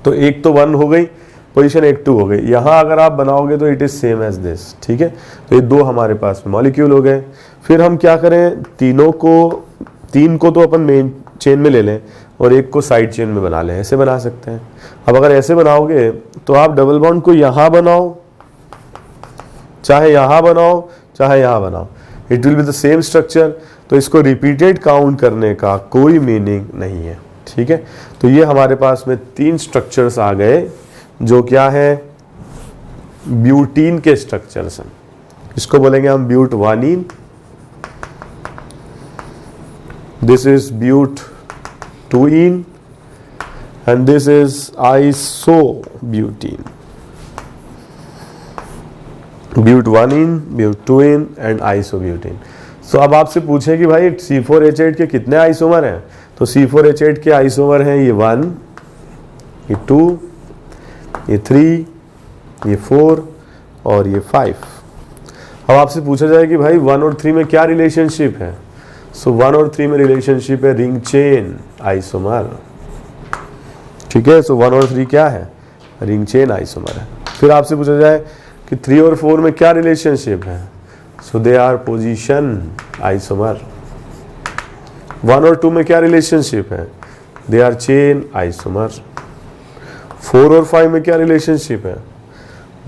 तो एक तो 1 हो गई, पोजीशन 1 2 हो गई। यहां अगर आप बनाओगे तो it is same as this, ठीक है। तो ये 2 हमारे पास में मॉलिक्यूल हो गए। फिर हम क्या करें, 3 को तो अपन मेन चेन में ले लें और एक को साइड चेन में बना लें, ऐसे बना सकते हैं। अब अगर ऐसे बनाओगे तो आप डबल बॉन्ड को यहां बनाओ, चाहे यहां बनाओ, चाहे यहां बनाओ, it will be the same structure. तो इसको रिपीटेड काउंट करने का कोई मीनिंग नहीं है, ठीक है। तो ये हमारे पास में 3 स्ट्रक्चर्स आ गए जो क्या है, ब्यूटीन के स्ट्रक्चर्स हैं। इसको बोलेंगे हम but 1 ene, this is but 2 ene, and this is isobutene. But 1 ene, but 2 ene and isobutene. So अब आपसे पूछे कि भाई C4H8 के कितने आइसोमर हैं, तो C4H8 के आइसोमर हैं ये 1, ये 2, ये 3, ये 4 और ये 5। अब आपसे पूछा जाए कि भाई 1 और 3 में क्या रिलेशनशिप है, सो 1 और 3 में रिलेशनशिप है रिंग चेन आइसोमर, ठीक है। सो 1 और 3 क्या है, रिंग चेन आइसोमर है। फिर आपसे पूछा जाए कि 3 और 4 में क्या रिलेशनशिप है, so they are position isomer. 1 और 2 में क्या रिलेशनशिप है, दे आर चेन आइसोमर। 4 और 5 में क्या रिलेशनशिप है,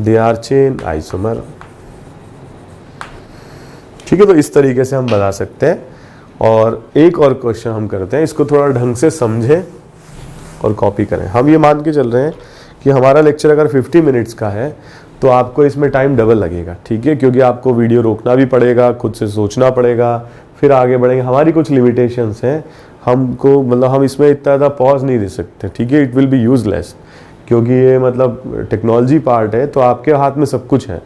दे आर चेन आइसोमर। ठीक है, तो इस तरीके से हम बता सकते हैं। और एक और क्वेश्चन हम करते हैं, इसको थोड़ा ढंग से समझें और कॉपी करें। हम ये मान के चल रहे हैं कि हमारा लेक्चर अगर 50 मिनट्स का है तो आपको इसमें टाइम डबल लगेगा, ठीक है, क्योंकि आपको वीडियो रोकना भी पड़ेगा, खुद से सोचना पड़ेगा, फिर आगे बढ़ेंगे। हमारी कुछ लिमिटेशंस हैं, हमको मतलब हम इसमें इतना ज़्यादा पॉज नहीं दे सकते, ठीक है, इट विल बी यूजलेस, क्योंकि ये मतलब टेक्नोलॉजी पार्ट है, तो आपके हाथ में सब कुछ है।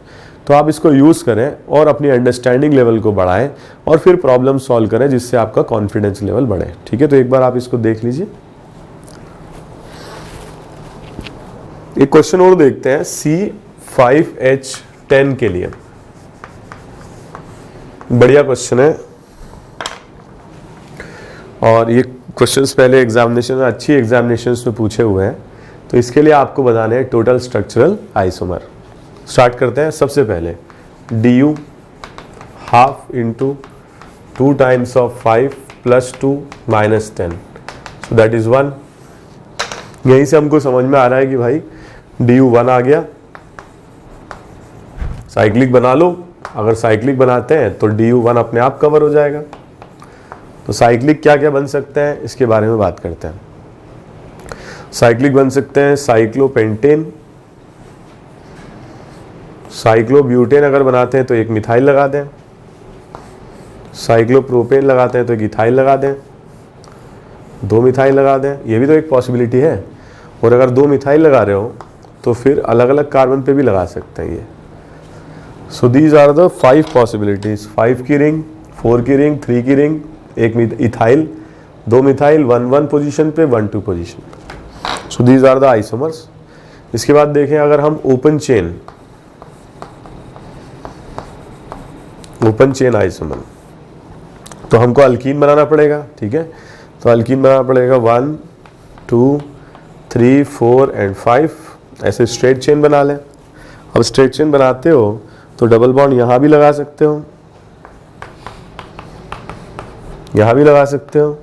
तो आप इसको यूज़ करें और अपनी अंडरस्टैंडिंग लेवल को बढ़ाएं और फिर प्रॉब्लम सॉल्व करें, जिससे आपका कॉन्फिडेंस लेवल बढ़े। ठीक है, तो एक बार आप इसको देख लीजिए। एक क्वेश्चन और देखते हैं C5H10 के लिए। बढ़िया क्वेश्चन है और ये क्वेश्चंस पहले एग्जामिनेशन में, अच्छी एग्जामिनेशंस में पूछे हुए हैं। तो इसके लिए आपको बताने हैं टोटल स्ट्रक्चरल आइसोमर। स्टार्ट करते हैं। सबसे पहले du half into 2 times of 5 + 2 - 10, so that is 1। यहीं से हमको समझ में आ रहा है कि भाई du 1 आ गया। साइक्लिक बना लो, अगर साइक्लिक बनाते हैं तो du 1 अपने आप कवर हो जाएगा। तो साइक्लिक क्या क्या बन सकते हैं इसके बारे में बात करते हैं। साइक्लिक बन सकते हैं साइक्लोपेंटेन, साइक्लोब्यूटेन अगर बनाते हैं तो एक मिथाइल लगा दें, साइक्लोप्रोपेन लगाते हैं तो एक इथाइल लगा दें, 2 मिथाइल लगा दें, ये भी तो एक पॉसिबिलिटी है। और अगर 2 मिथाइल लगा रहे हो तो फिर अलग अलग कार्बन पे भी लगा सकते हैं ये। So these are the 5 possibilities. 5 की रिंग, 4 की रिंग, 3 की रिंग, एक इथाइल, 2 मिथाइल, 1 पोजीशन पे, 1 पोजीशन पे। So these are the isomers. इसके बाद देखें अगर हम ओपन चेन आइसोमर, तो हमको अल्कीन बनाना पड़ेगा। ठीक है, तो अल्कीन बनाना पड़ेगा 1 2 3 4 एंड 5, ऐसे स्ट्रेट चेन बना लें। अब स्ट्रेट चेन बनाते हो तो डबल बॉन्ड यहाँ भी लगा सकते हो, यहाँ भी लगा सकते हो,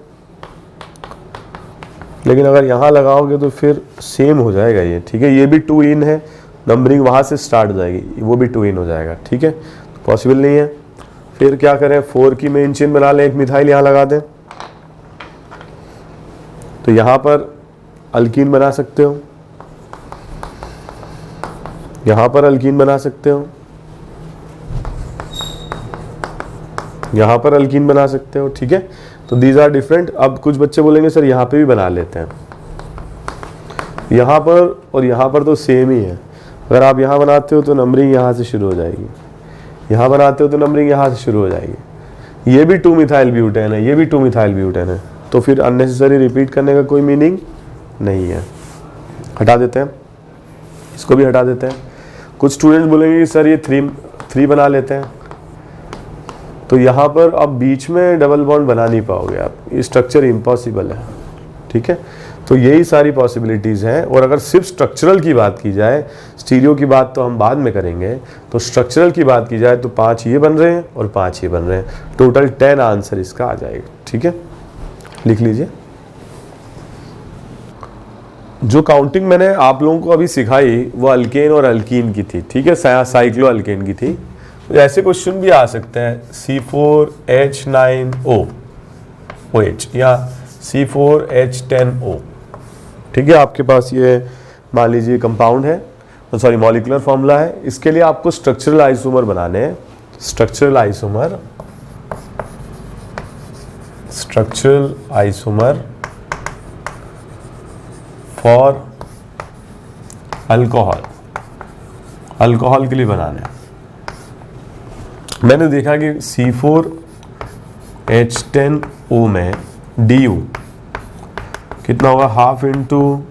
लेकिन अगर यहाँ लगाओगे तो फिर सेम हो जाएगा ये। ठीक है, ये भी 2 इन है, नंबरिंग वहाँ से स्टार्ट हो जाएगी, वो भी 2 इन हो जाएगा। ठीक है, तो पॉसिबल नहीं है। फिर क्या करें, 4 की मेन चेन बना लें, एक मिथाइल यहाँ लगा दें, तो यहाँ पर अल्कीन बना सकते हो, यहाँ पर अल्कीन बना सकते हो, यहाँ पर अल्कीन बना सकते हो। ठीक है, तो दीज आर डिफरेंट। अब कुछ बच्चे बोलेंगे सर यहाँ पे भी बना लेते हैं, यहाँ पर और यहाँ पर तो सेम ही है। अगर आप यहाँ बनाते हो तो नंबरिंग यहाँ से शुरू हो जाएगी, यहाँ बनाते हो तो नंबरिंग यहाँ से शुरू हो जाएगी। ये भी 2 मिथाइल ब्यूटेन है, ये भी 2 मिथाइल ब्यूटेन है, तो फिर अननेसेसरी रिपीट करने का कोई मीनिंग नहीं है। हटा देते हैं, इसको भी हटा देते हैं। कुछ स्टूडेंट्स बोलेंगे कि सर ये 3 बना लेते हैं, तो यहाँ पर अब बीच में डबल बॉन्ड बना नहीं पाओगे आप, ये स्ट्रक्चर इम्पॉसिबल है। ठीक है, तो यही सारी पॉसिबिलिटीज़ हैं। और अगर सिर्फ स्ट्रक्चरल की बात की जाए, स्टीरियो की बात तो हम बाद में करेंगे, तो स्ट्रक्चरल की बात की जाए तो 5 ये बन रहे हैं और 5 ये बन रहे हैं, टोटल 10 आंसर इसका आ जाएगा। ठीक है, लिख लीजिए। जो काउंटिंग मैंने आप लोगों को अभी सिखाई वो अल्केन और अल्कीन की थी। ठीक है, साइक्लो अल्केन की थी। तो ऐसे क्वेश्चन भी आ सकते हैं, C4H9OH या C4H10O। ठीक है, आपके पास ये मान लीजिए कंपाउंड है, तो सॉरी मॉलिक्यूलर फॉर्मूला है। इसके लिए आपको स्ट्रक्चरल आइसोमर बनाने हैं। स्ट्रक्चरल आइसोमर फॉर अल्कोहल के लिए बनाने हैं। मैंने देखा कि C4H10O में du कितना होगा, half into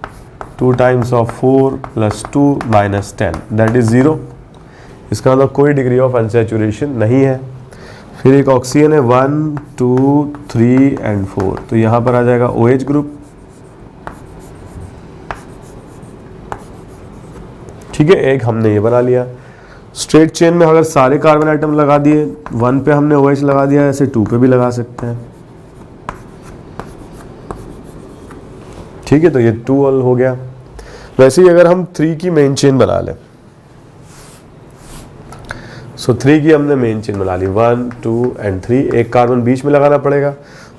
2 times of 4 + 2 - 10, that is 0। इसका मतलब कोई डिग्री ऑफ अनसैचुरेशन नहीं है। फिर एक ऑक्सीजन है 1 2 3 एंड 4, तो यहाँ पर आ जाएगा OH ग्रुप। ठीक है, एक हमने ये बना लिया। स्ट्रेट चेन में अगर सारे कार्बन आइटम लगा दिए, 1 पे हमने OH लगा दिया, ऐसे 2 पे भी लगा सकते हैं। ठीक है, तो ये 2 ऑल हो गया। वैसे ही अगर हम 3 की मेन चेन बना लें, सो 3 की हमने मेन चेन बना ली, 1 2 एंड 3, एक कार्बन बीच में लगाना पड़ेगा,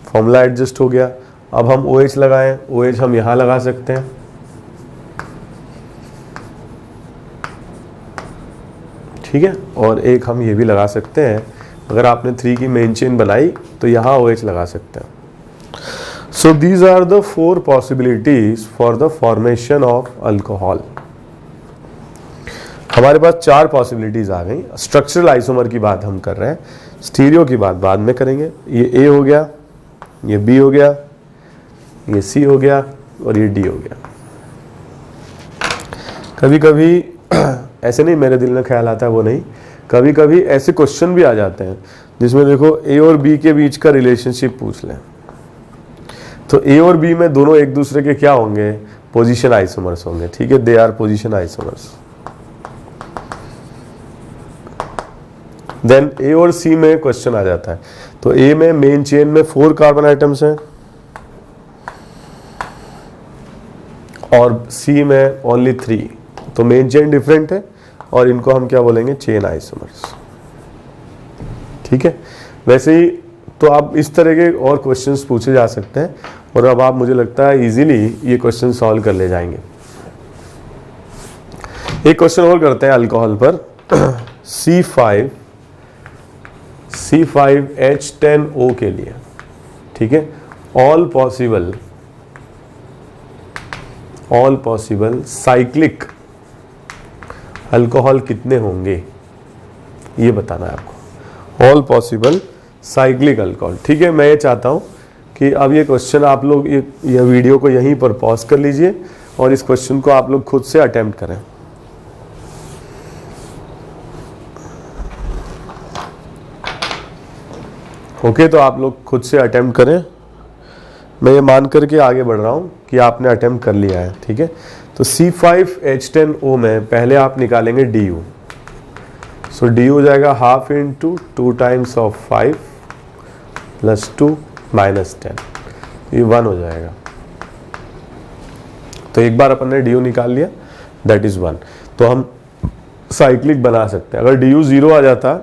फॉर्मूला एडजस्ट हो गया। अब हम OH लगाएं, OH हम यहां लगा सकते हैं, ठीक है, और एक हम ये भी लगा सकते हैं, अगर आपने 3 की मेन चेन बनाई तो यहाँ OH लगा सकते हैं। So these are the 4 possibilities for the formation of alcohol. हमारे पास 4 पॉसिबिलिटीज आ गई। स्ट्रक्चरल आइसोमर की बात हम कर रहे हैं, स्टीरियो की बात बाद में करेंगे। ये A हो गया, ये B हो गया, ये C हो गया और ये D हो गया। कभी कभी ऐसे नहीं मेरे दिल में ख्याल आता है वो नहीं, कभी कभी ऐसे क्वेश्चन भी आ जाते हैं जिसमें देखो A और B के बीच का रिलेशनशिप पूछ लें, तो A और B में दोनों एक दूसरे के क्या होंगे, पोजीशन आइसोमर्स होंगे। ठीक है, they are position isomers. Then A और C में क्वेश्चन आ जाता है, तो A में मेन चेन में 4 कार्बन आइटम्स हैं और C में ओनली 3, तो मेन चेन डिफरेंट है और इनको हम क्या बोलेंगे, चेन आइसोमर्स। ठीक है, वैसे ही तो आप इस तरह के और क्वेश्चंस पूछे जा सकते हैं और अब आप मुझे लगता है इजीली ये क्वेश्चन सॉल्व कर ले जाएंगे। एक क्वेश्चन और करते हैं अल्कोहल पर, C5H10O के लिए। ठीक है, ऑल पॉसिबल साइक्लिक अल्कोहल कितने होंगे ये बताना है आपको, ऑल पॉसिबल साइक्लिक अल्कोहल। ठीक है, मैं ये चाहता हूं कि अब ये क्वेश्चन आप लोग ये वीडियो को यहीं पर पॉज कर लीजिए और इस क्वेश्चन को आप लोग खुद से अटेम्प्ट करें। ओके, तो आप लोग खुद से अटेम्प्ट करें, मैं ये मान करके आगे बढ़ रहा हूं कि आपने अटेम्प्ट कर लिया है। ठीक है, तो C5H10O में पहले आप निकालेंगे DU, सो DU हो जाएगा 1/2 into 2 times of 5 plus 2 minus 10, ये 1 हो जाएगा। तो एक बार अपन ने DU निकाल लिया, दैट इज 1। तो हम साइक्लिक बना सकते हैं। अगर DU 0 आ जाता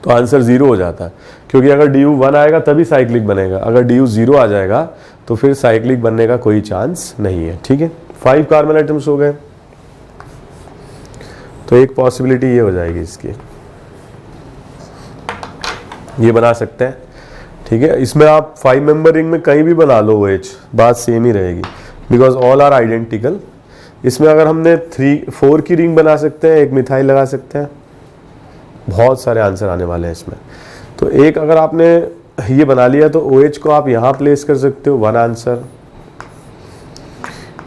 तो आंसर 0 हो जाता, क्योंकि अगर DU 1 आएगा तभी साइक्लिक बनेगा, अगर DU 0 आ जाएगा तो फिर साइक्लिक बनने का कोई चांस नहीं है। ठीक है, 5 कार्बन आइटम्स हो गए, तो एक पॉसिबिलिटी ये हो जाएगी इसकी, ये बना सकते हैं। ठीक है, इसमें आप 5 मेंबर रिंग में कहीं भी बना लो OH, बात सेम ही रहेगी, बिकॉज ऑल आर आइडेंटिकल। इसमें अगर हमने 4 की रिंग बना सकते हैं, एक मिथाइल लगा सकते हैं, बहुत सारे आंसर आने वाले हैं इसमें। तो एक अगर आपने ये बना लिया तो OH को आप यहां प्लेस कर सकते हो, 1 आंसर,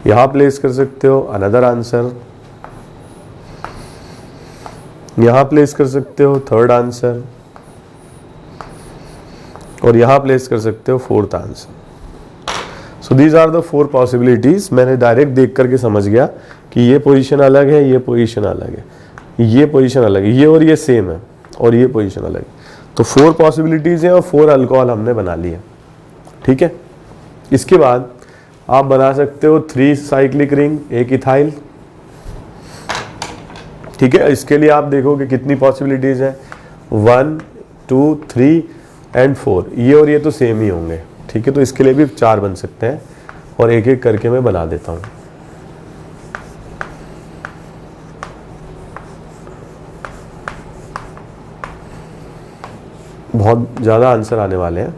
यहां प्लेस कर सकते हो, अनदर आंसर, यहां प्लेस कर सकते हो, 3rd आंसर, और यहां प्लेस कर सकते हो 4th answer. So these are the 4 possibilities. मैंने डायरेक्ट देख करके समझ गया कि ये पोजीशन अलग है, ये पोजीशन अलग है, ये पोजीशन अलग है, ये और ये सेम है और ये पोजीशन अलग है। तो 4 पॉसिबिलिटीज हैं और 4 अल्कोहल हमने बना लिए। ठीक है, इसके बाद आप बना सकते हो 3 साइक्लिक रिंग, एक इथाइल। ठीक है, इसके लिए आप देखोगे कितनी पॉसिबिलिटीज है, 1 2 3 एंड 4, ये और ये तो सेम ही होंगे। ठीक है, तो इसके लिए भी 4 बन सकते हैं और एक एक करके मैं बना देता हूं। बहुत ज़्यादा आंसर आने वाले हैं।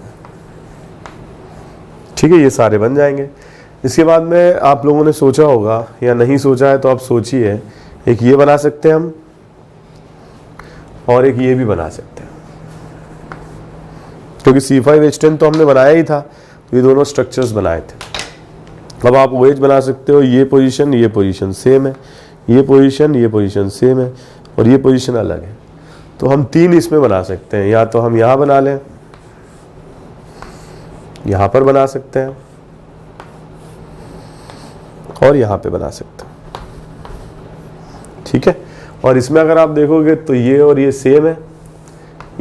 ठीक है, ये सारे बन जाएंगे। इसके बाद में आप लोगों ने सोचा होगा या नहीं सोचा है तो आप सोचिए, एक ये बना सकते हैं हम और एक ये भी बना सकते हैं, क्योंकि C5H10 तो हमने बनाया ही था, तो ये दोनों स्ट्रक्चर्स बनाए थे। अब आप OH बना सकते हो, ये पोजीशन सेम है, ये पोजीशन सेम है और ये पोजीशन अलग है। तो हम 3 इसमें बना सकते हैं, या तो हम यहां बना लें, यहां पर बना सकते हैं और यहां पे बना सकते हैं। ठीक है, और इसमें अगर आप देखोगे तो ये और ये सेम है,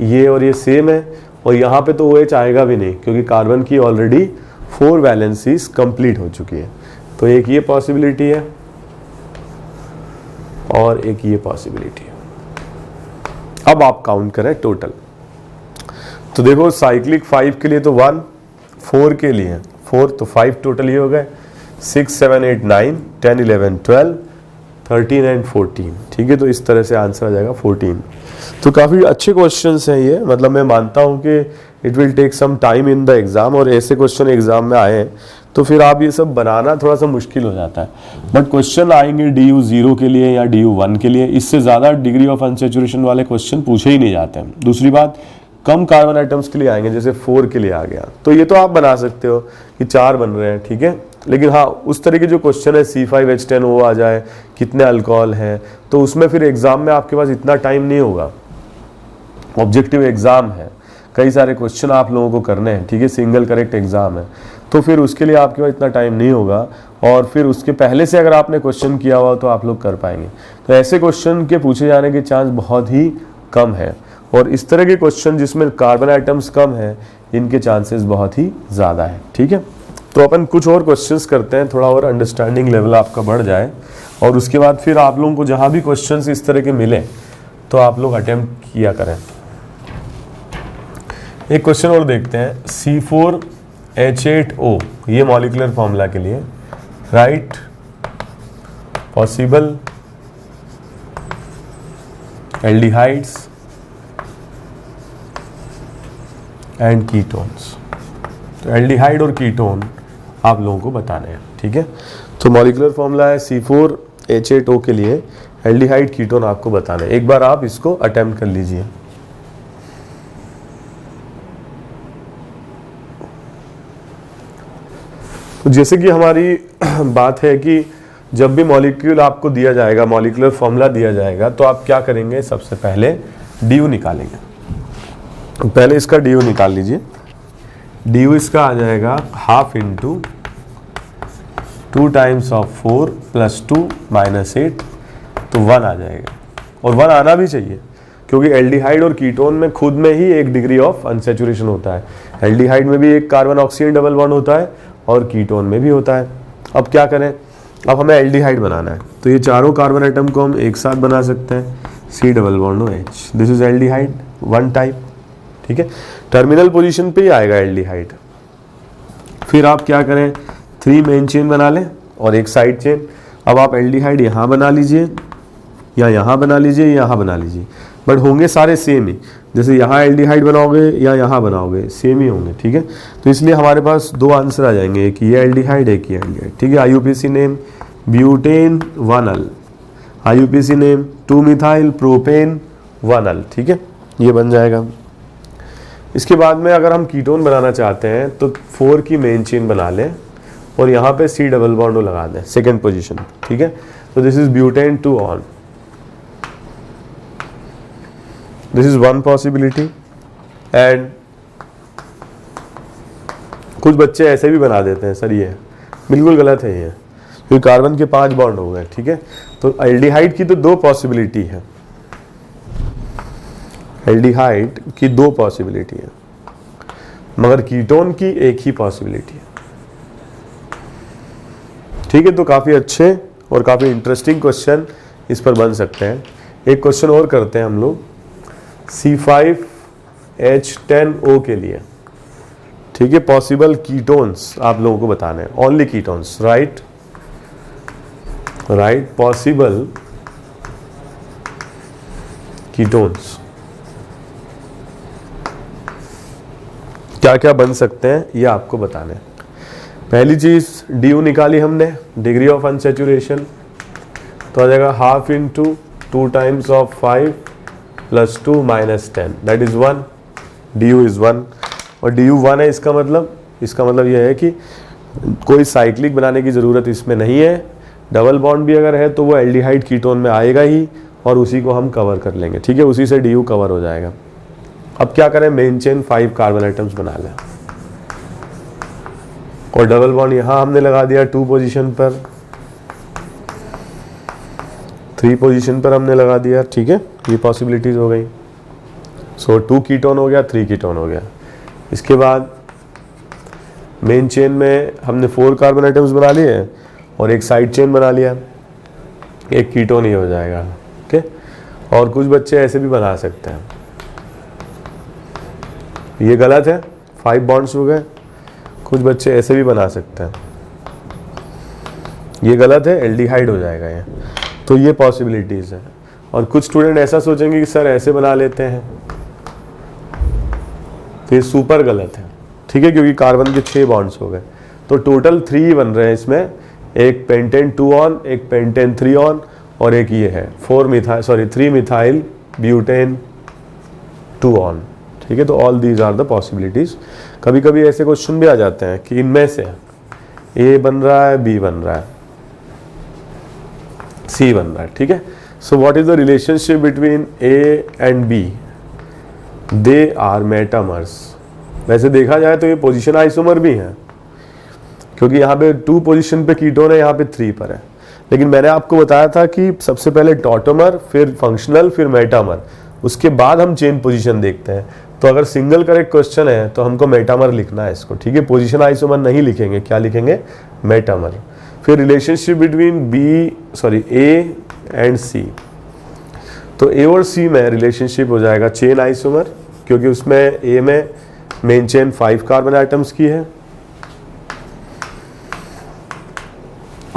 ये और ये सेम है, और यहाँ पे तो OH आएगा भी नहीं क्योंकि कार्बन की ऑलरेडी 4 वैलेंसीज कंप्लीट हो चुकी है। तो एक ये पॉसिबिलिटी है और एक ये पॉसिबिलिटी है। अब आप काउंट करें टोटल, तो देखो साइक्लिक 5 के लिए तो 1, 4 के लिए 4, तो 5 टोटल ये हो गए, 6, 7, 8, 9, 10, 11, 12, 13 एंड 14। ठीक है, तो इस तरह से आंसर आ जाएगा 14। तो काफ़ी अच्छे क्वेश्चंस हैं ये, मतलब मैं मानता हूँ कि it will take some time in the exam, और ऐसे क्वेश्चन एग्ज़ाम में आए तो फिर आप ये सब बनाना थोड़ा सा मुश्किल हो जाता है। बट क्वेश्चन आएंगे DU 0 के लिए या DU 1 के लिए, इससे ज़्यादा डिग्री ऑफ अनसेचुरेशन वाले क्वेश्चन पूछे ही नहीं जाते हैं। दूसरी बात, कम कार्बन आइटम्स के लिए आएंगे, जैसे 4 के लिए आ गया, तो ये तो आप बना सकते हो कि 4 बन रहे हैं, ठीक है। लेकिन हाँ, उस तरह के जो क्वेश्चन है C5H10O आ जाए, कितने अल्कोहल हैं, तो उसमें फिर एग्जाम में आपके पास इतना टाइम नहीं होगा। ऑब्जेक्टिव एग्जाम है, कई सारे क्वेश्चन आप लोगों को करने हैं, ठीक है, सिंगल करेक्ट एग्जाम है, तो फिर उसके लिए आपके पास इतना टाइम नहीं होगा। और फिर उसके पहले से अगर आपने क्वेश्चन किया हुआ तो आप लोग कर पाएंगे। तो ऐसे क्वेश्चन के पूछे जाने के चांस बहुत ही कम है, और इस तरह के क्वेश्चन जिसमें कार्बन आइटम्स कम है, इनके चांसेस बहुत ही ज़्यादा है। ठीक है, तो अपन कुछ और क्वेश्चंस करते हैं, थोड़ा और अंडरस्टैंडिंग लेवल आपका बढ़ जाए, और उसके बाद फिर आप लोगों को जहाँ भी क्वेश्चंस इस तरह के मिले तो आप लोग अटेम्प्ट किया करें। एक क्वेश्चन और देखते हैं, C4H8O, ये मॉलिक्यूलर फॉर्मूला के लिए, right possible aldehydes and ketones. तो एल्डिहाइड और कीटोन आप लोगों को बताने हैं, ठीक है। तो मॉलिक्यूलर फॉर्मूला है C4H8O के लिए, एल्डिहाइड कीटोन आपको बताने हैं। एक बार आप इसको अटेम्प्ट कर लीजिए। तो जैसे कि हमारी बात है कि जब भी मॉलिक्यूल आपको दिया जाएगा, मॉलिक्यूलर फॉर्मूला दिया जाएगा, तो आप क्या करेंगे, सबसे पहले DU निकालेंगे। पहले इसका DU निकाल लीजिए। DU इसका आ जाएगा 1/2 इंटू 2 टाइम्स ऑफ 4 + 2 - 8, तो 1 आ जाएगा। और 1 आना भी चाहिए, क्योंकि एल्डिहाइड और कीटोन में खुद में ही 1 डिग्री ऑफ अनसैचुरेशन होता है। एल्डिहाइड में भी 1 कार्बन ऑक्सीजन डबल बॉन्ड होता है और कीटोन में भी होता है। अब क्या करें, अब हमें एल्डिहाइड बनाना है, तो ये चारों कार्बन आइटम को हम एक साथ बना सकते हैं, C+OH, this is aldehyde 1 type, ठीक है। टर्मिनल पोजीशन पे ही आएगा एल्डिहाइड। फिर आप क्या करें, 3 मेन चेन बना लें और 1 साइड चेन। अब आप एल्डिहाइड यहाँ बना लीजिए, या यहाँ बना लीजिए, यहाँ बना लीजिए, बट होंगे सारे सेम ही। जैसे यहाँ एल्डिहाइड बनाओगे या यहाँ बनाओगे, सेम ही होंगे, ठीक है। तो इसलिए हमारे पास 2 आंसर आ जाएंगे, एक ये एल्डिहाइड, एक ये एल्डिहाइड, ठीक है। IUPAC नेम ब्यूटेन 1अल, IUPAC नेम 2-मिथाइल प्रोपेन 1अल, ठीक है, ये बन जाएगा। इसके बाद में अगर हम कीटोन बनाना चाहते हैं तो 4 की मेन चेन बना लें और यहाँ पे C डबल बॉन्ड लगा दें सेकेंड पोजीशन, ठीक है। तो this is butane 2 on, this is 1 possibility. And कुछ बच्चे ऐसे भी बना देते हैं, सर ये बिल्कुल गलत है, ये क्योंकि कार्बन के 5 बॉन्ड हो गए, ठीक है। तो एल्डिहाइड की तो 2 पॉसिबिलिटी है, एल्डिहाइड की 2 पॉसिबिलिटी है, मगर कीटोन की 1 ही पॉसिबिलिटी है, ठीक है। तो काफ़ी अच्छे और काफ़ी इंटरेस्टिंग क्वेश्चन इस पर बन सकते हैं। एक क्वेश्चन और करते हैं हम लोग C5H10O के लिए, ठीक है। पॉसिबल कीटोन्स आप लोगों को बताने हैं, only ketones, right possible ketones क्या क्या बन सकते हैं ये आपको बताने हैं। पहली चीज DU निकाली हमने, डिग्री ऑफ अनसैचुरेशन, तो आ जाएगा 1/2 into 2 times of 5 + 2 - 10, that is 1, DU is 1। और DU 1 है, इसका मतलब यह है कि कोई साइक्लिक बनाने की ज़रूरत इसमें नहीं है। डबल बॉन्ड भी अगर है तो वो एल्डिहाइड कीटोन में आएगा ही, और उसी को हम कवर कर लेंगे, ठीक है, उसी से DU कवर हो जाएगा। अब क्या करें, मेन चेन 5 कार्बन आइटम्स बना लें और डबल बॉन्ड यहाँ हमने लगा दिया 2 पोजीशन पर। 3 पोजीशन पर हमने लगा दिया, ठीक है, ये पॉसिबिलिटीज हो गई। सो 2 कीटोन हो गया, 3 कीटोन हो गया। इसके बाद मेन चेन में हमने 4 कार्बन आइटम्स बना लिए और एक साइड चेन बना लिया, एक कीटोन ही हो जाएगा, ओके। और कुछ बच्चे ऐसे भी बना सकते हैं, ये गलत है, 5 बॉन्ड्स हो गए। कुछ बच्चे ऐसे भी बना सकते हैं, ये गलत है, एल्डिहाइड हो जाएगा ये। तो ये पॉसिबिलिटीज है। और कुछ स्टूडेंट ऐसा सोचेंगे कि सर ऐसे बना लेते हैं, तो ये सुपर गलत है, ठीक है, क्योंकि कार्बन के 6 बॉन्ड्स हो गए। तो टोटल 3 बन रहे हैं इसमें, एक पेंटेन 2 ऑन, एक पेंटेन 3 ऑन और एक ये है 3 मिथाइल ब्यूटेन 2 ऑन, ठीक है। तो all these are the possibilities. कभी कभी ऐसे क्वेश्चन भी आ जाते हैं कि इनमें से ए बन रहा है, बी बन रहा है, सी बन रहा है, ठीक है। So what is the relationship between A and B? They are metamers. वैसे देखा जाए तो ये पोजीशन आइसोमर भी हैं, क्योंकि यहाँ पे 2 पोजीशन पे कीटोन है, यहाँ पे 3 पर है। लेकिन मैंने आपको बताया था कि सबसे पहले टॉटोमर, फिर फंक्शनल, फिर मेटामर, उसके बाद हम चेन पोजीशन देखते हैं। तो अगर सिंगल करेक्ट क्वेश्चन है तो हमको मेटामर लिखना है इसको, ठीक है। पोजीशन आइसोमर नहीं लिखेंगे, क्या लिखेंगे? मेटामर। फिर रिलेशनशिप बिटवीन ए एंड सी, तो ए और सी में रिलेशनशिप हो जाएगा चेन आइसोमर, क्योंकि उसमें ए में मेन चेन 5 कार्बन आइटम्स की है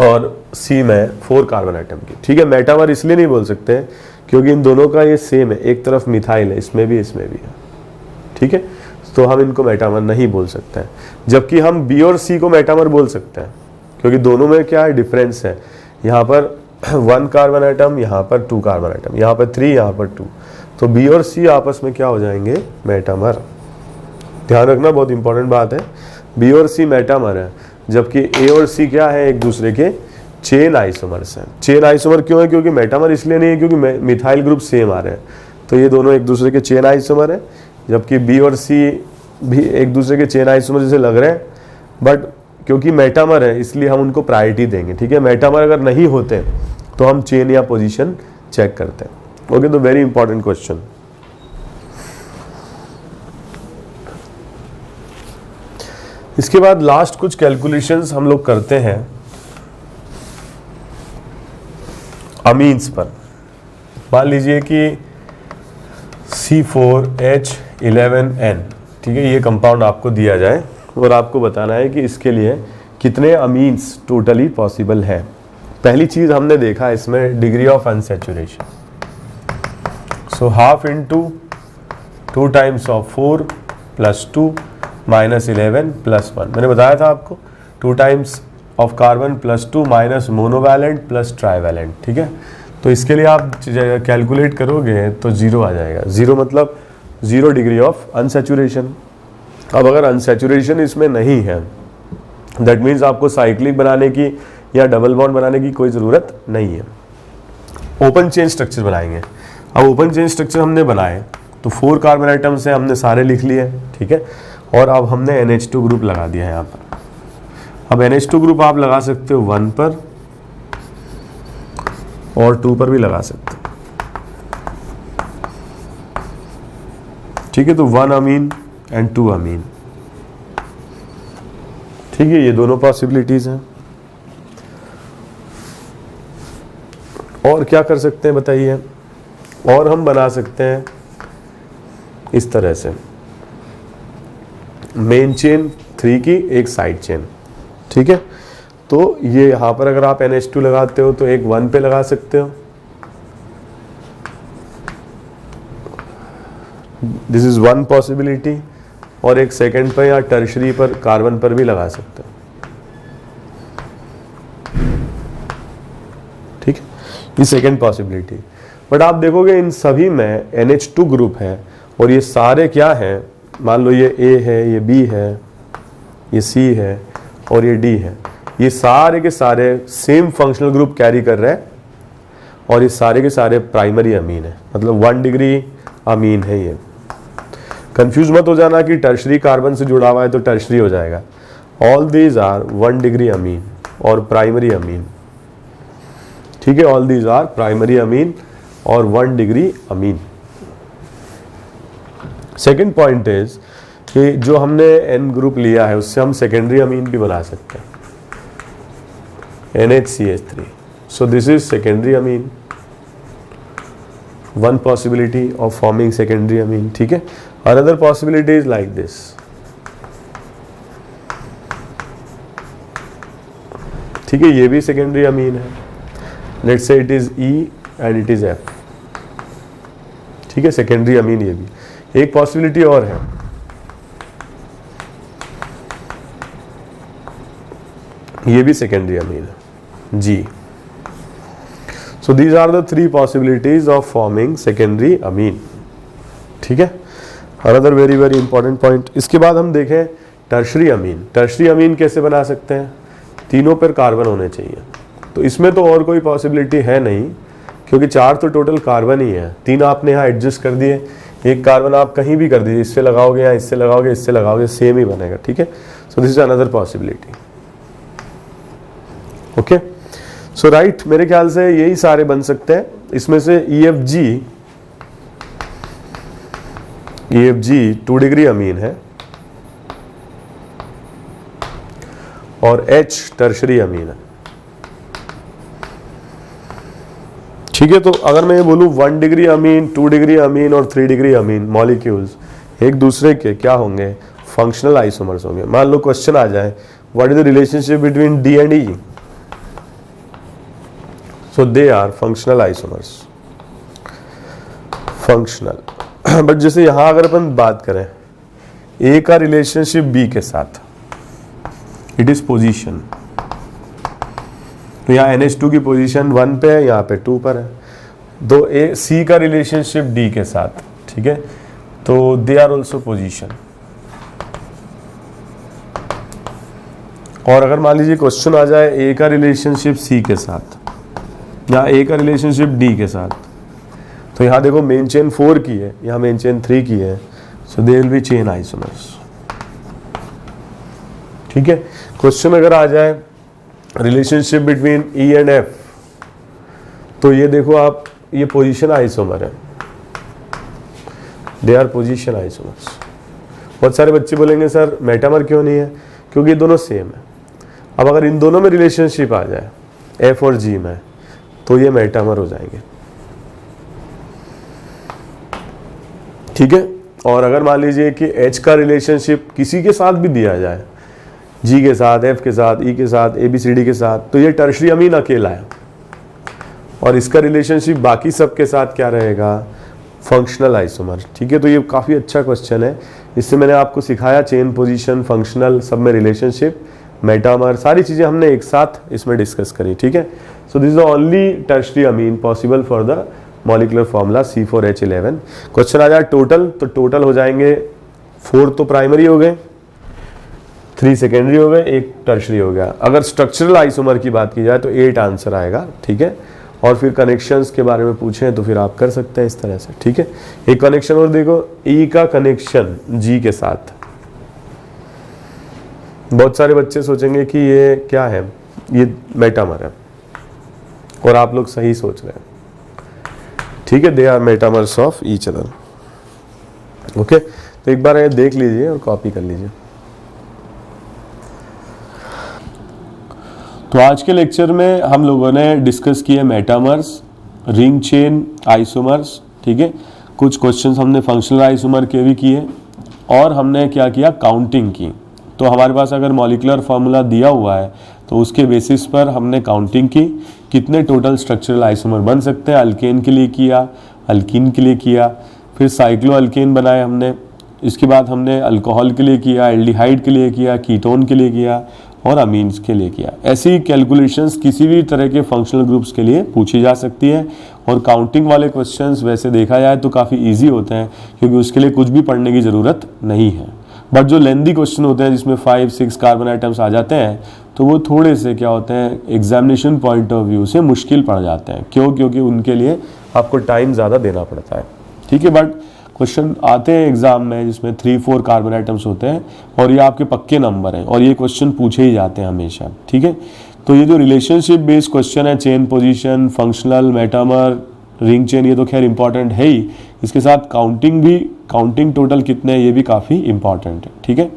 और सी में 4 कार्बन आइटम की, ठीक है। मेटामर इसलिए नहीं बोल सकते क्योंकि इन दोनों का ये सेम है, एक तरफ मिथाइल है, इसमें भी है, ठीक है। तो हम इनको मेटामर नहीं बोल सकते हैं, जबकि हम बी और सी को मेटामर बोल सकते हैं, क्योंकि दोनों में क्या है, डिफरेंस है। यहाँ पर 1 कार्बन आइटम, यहाँ पर 2 कार्बन आइटम, यहाँ पर 3, यहाँ पर 2, तो बी और सी आपस में क्या हो जाएंगे? मेटामर। ध्यान रखना, बहुत इंपॉर्टेंट बात है, बी और सी मेटामर है, जबकि ए और सी क्या है? एक दूसरे के चेन आइसोमर्स हैं। चेन आइसोमर क्यों है? क्योंकि मेटामर इसलिए नहीं है क्योंकि मिथाइल ग्रुप सेम आ रहे हैं, तो ये दोनों एक दूसरे के चेन आइसोमर है, जबकि बी और सी भी एक दूसरे के चेन आइसोमर जैसे लग रहे हैं, बट क्योंकि मेटामर है इसलिए हम उनको प्रायोरिटी देंगे, ठीक है। मेटामर अगर नहीं होते तो हम चेन या पोजीशन चेक करते हैं, ओके। तो वेरी इंपॉर्टेंट क्वेश्चन। इसके बाद लास्ट कुछ कैलकुलेशंस हम लोग करते हैं अमीन्स पर। मान लीजिए कि C4H11N, ठीक है, ये कंपाउंड आपको दिया जाए और आपको बताना है कि इसके लिए कितने अमीन्स टोटली पॉसिबल है। पहली चीज हमने देखा इसमें degree of unsaturation, so half into 2 times of 4 + 2 - 11 + 1। मैंने बताया था आपको 2 times of carbon + 2 - monovalent + trivalent, ठीक है। तो इसके लिए आप कैलकुलेट करोगे तो 0 आ जाएगा। 0 मतलब 0 डिग्री ऑफ अनसैचुरेशन। अब अगर अनसैचुरेशन इसमें नहीं है, दैट मीन्स आपको साइक्लिक बनाने की या डबल बॉन्ड बनाने की कोई ज़रूरत नहीं है। ओपन चेन स्ट्रक्चर बनाएंगे। अब ओपन चेन स्ट्रक्चर हमने बनाए तो 4 कार्बन आइटम से हमने सारे लिख लिए, ठीक है। और अब हमने NH2 ग्रुप लगा दिया है यहाँ पर। अब NH2 ग्रुप आप लगा सकते हो 1 पर और 2 पर भी लगा सकते हो, ठीक है। तो 1 अमीन एंड 2 अमीन, ठीक है, ये दोनों पॉसिबिलिटीज हैं। और क्या कर सकते हैं बताइए? और हम बना सकते हैं इस तरह से, मेन चेन 3 की एक साइड चेन, ठीक है। तो ये यहाँ पर अगर आप NH2 लगाते हो तो एक 1 पे लगा सकते हो, दिस इज 1 पॉसिबिलिटी, और एक सेकंड पर या टर्शरी पर कार्बन पर भी लगा सकते हो, ठीक है, ये सेकंड पॉसिबिलिटी। बट आप देखोगे इन सभी में NH2 ग्रुप है और ये सारे क्या है, मान लो ये A है, ये B है, ये C है और ये D है, ये सारे के सारे सेम फंक्शनल ग्रुप कैरी कर रहे हैं और ये सारे के सारे प्राइमरी अमीन है, मतलब 1 डिग्री अमीन है। ये कंफ्यूज मत हो जाना कि टर्शरी कार्बन से जुड़ा हुआ है तो टर्शरी हो जाएगा। All these are 1 degree amine और प्राइमरी अमीन, ठीक है, all these are primary amine और 1 degree amine. Second point is कि जो हमने N ग्रुप लिया है उससे हम सेकेंडरी अमीन भी बना सकते हैं, NHCH3। So this is secondary amine, one possibility of forming secondary amine, ठीक है। Another possibility is like this, ठीक है, ये भी सेकेंडरी अमीन है, let's say it is E and it is F, ठीक है, सेकेंडरी अमीन ये भी। एक पॉसिबिलिटी और है, ये भी सेकेंडरी अमीन है, G। So these are the 3 possibilities of forming secondary amine, ठीक है। Another very very important point, इसके बाद हम देखें टर्शरी अमीन। टर्शरी अमीन कैसे बना सकते हैं? तीनों पर कार्बन होने चाहिए, तो इसमें तो और कोई पॉसिबिलिटी है नहीं, क्योंकि 4 तो टोटल कार्बन ही है, 3 आपने यहाँ एडजस्ट कर दिए, एक कार्बन आप कहीं भी कर दीजिए, इससे लगाओगे या इससे लगाओगे, इससे लगाओगे, सेम ही बनेगा, ठीक है। So this is another possibility, okay. So right, मेरे ख्याल से यही सारे बन सकते हैं। इसमें से EFG 2 डिग्री अमीन है और H टर्शरी अमीन है, ठीक है। तो अगर मैं ये बोलूं 1 डिग्री अमीन, 2 डिग्री अमीन और 3 डिग्री अमीन मॉलिक्यूल्स एक दूसरे के क्या होंगे? फंक्शनल आइसोमर्स होंगे। मान लो क्वेश्चन आ जाए, what is the relationship between D and E? So they are functional isomers, functional। But जैसे यहां अगर अपन बात करें A का रिलेशनशिप B के साथ, इट इज पोजीशन, तो यहाँ NH2 की पोजीशन 1 पे है, यहाँ पे 2 पर है। दो C का रिलेशनशिप D के साथ, ठीक है, तो दे आर ऑल्सो पोजीशन। और अगर मान लीजिए क्वेश्चन आ जाए A का रिलेशनशिप C के साथ या A का रिलेशनशिप D के साथ, तो यहाँ देखो मेन चेन 4 की है, यहाँ मेन चेन 3 की है, so they will be chain isomers, ठीक है। क्वेश्चन अगर आ जाए relationship between E and F, तो ये देखो आप, ये पोजीशन आइसोमर है, दे आर पोजीशन आइसोमर्स। बहुत सारे बच्चे बोलेंगे सर मेटामर क्यों नहीं है? क्योंकि ये दोनों सेम है। अब अगर इन दोनों में रिलेशनशिप आ जाए F और G में, तो ये मेटामर हो जाएंगे, ठीक है। और अगर मान लीजिए कि H का रिलेशनशिप किसी के साथ भी दिया जाए, G के साथ, F के साथ, E के साथ, ABCD के साथ, तो ये टर्शरी अमीन अकेला है, और इसका रिलेशनशिप बाकी सब के साथ क्या रहेगा? फंक्शनल आइसोमर, ठीक है। तो ये काफ़ी अच्छा क्वेश्चन है, इससे मैंने आपको सिखाया चेन पोजीशन, फंक्शनल, सब में रिलेशनशिप, मेटामर, सारी चीज़ें हमने एक साथ इसमें डिस्कस करी, ठीक है। So this is the only tertiary amine possible for the molecular formula C4H11। Question आ जाए टोटल, तो टोटल हो जाएंगे 4 तो प्राइमरी हो गए, 3 सेकेंडरी हो गए, 1 टर्शरी हो गया। अगर स्ट्रक्चरल आइसोमर की बात की जाए तो 8 आंसर आएगा, ठीक है। और फिर कनेक्शंस के बारे में पूछें तो फिर आप कर सकते हैं इस तरह से, ठीक है। एक कनेक्शन और देखो, E का कनेक्शन G के साथ। बहुत सारे बच्चे सोचेंगे कि ये क्या है, ये मेटामर है, और आप लोग सही सोच रहे हैं, ठीक है। They are metamers of each other, okay. तो एक बार ये देख लीजिए और कॉपी कर लीजिए। तो आज के लेक्चर में हम लोगों ने डिस्कस किए मेटामर्स, रिंग चेन आइसोमर्स, ठीक है। कुछ क्वेश्चंस हमने फंक्शनल आइसोमर के भी किए, और हमने क्या किया, काउंटिंग की। तो हमारे पास अगर मॉलिक्यूलर फार्मूला दिया हुआ है तो उसके बेसिस पर हमने काउंटिंग की, कितने टोटल स्ट्रक्चरल आइसोमर बन सकते हैं। अल्केन के लिए किया, अल्कीन के लिए किया, फिर साइक्लो अल्केन बनाए हमने, इसके बाद हमने अल्कोहल के लिए किया, एल्डिहाइड के लिए किया, कीटोन के लिए किया, और अमीन्स के लिए किया। ऐसी कैलकुलेशंस किसी भी तरह के फंक्शनल ग्रुप्स के लिए पूछी जा सकती है, और काउंटिंग वाले क्वेश्चंस वैसे देखा जाए तो काफ़ी इजी होते हैं, क्योंकि उसके लिए कुछ भी पढ़ने की ज़रूरत नहीं है। बट जो लेंदी क्वेश्चन होते हैं जिसमें 5-6 कार्बन आइटम्स आ जाते हैं, तो वो थोड़े से क्या होते हैं, एग्जामिनेशन पॉइंट ऑफ व्यू से मुश्किल पड़ जाते हैं। क्यों? क्योंकि उनके लिए आपको टाइम ज़्यादा देना पड़ता है, ठीक है। बट क्वेश्चन आते हैं एग्जाम में जिसमें 3-4 कार्बन आइटम्स होते हैं, और ये आपके पक्के नंबर हैं, और ये क्वेश्चन पूछे ही जाते हैं हमेशा, ठीक है। तो ये जो रिलेशनशिप बेस्ड क्वेश्चन है, chain position, functional, metamer, ring chain, ये तो खैर इंपॉर्टेंट है ही, इसके साथ काउंटिंग टोटल कितने हैं ये भी काफ़ी इंपॉर्टेंट है। ठीक है,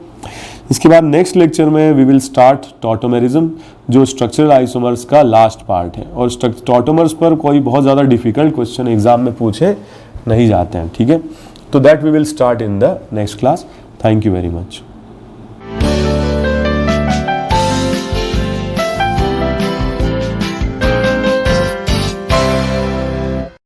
इसके बाद नेक्स्ट लेक्चर में वी विल स्टार्ट टॉटोमेरिज्म, जो स्ट्रक्चरल आइसोमर्स का लास्ट पार्ट है। और टॉटोमर्स पर कोई बहुत ज़्यादा डिफिकल्ट क्वेश्चन एग्जाम में पूछे नहीं जाते हैं। ठीक है, तो that we will start in the next class. Thank you very much.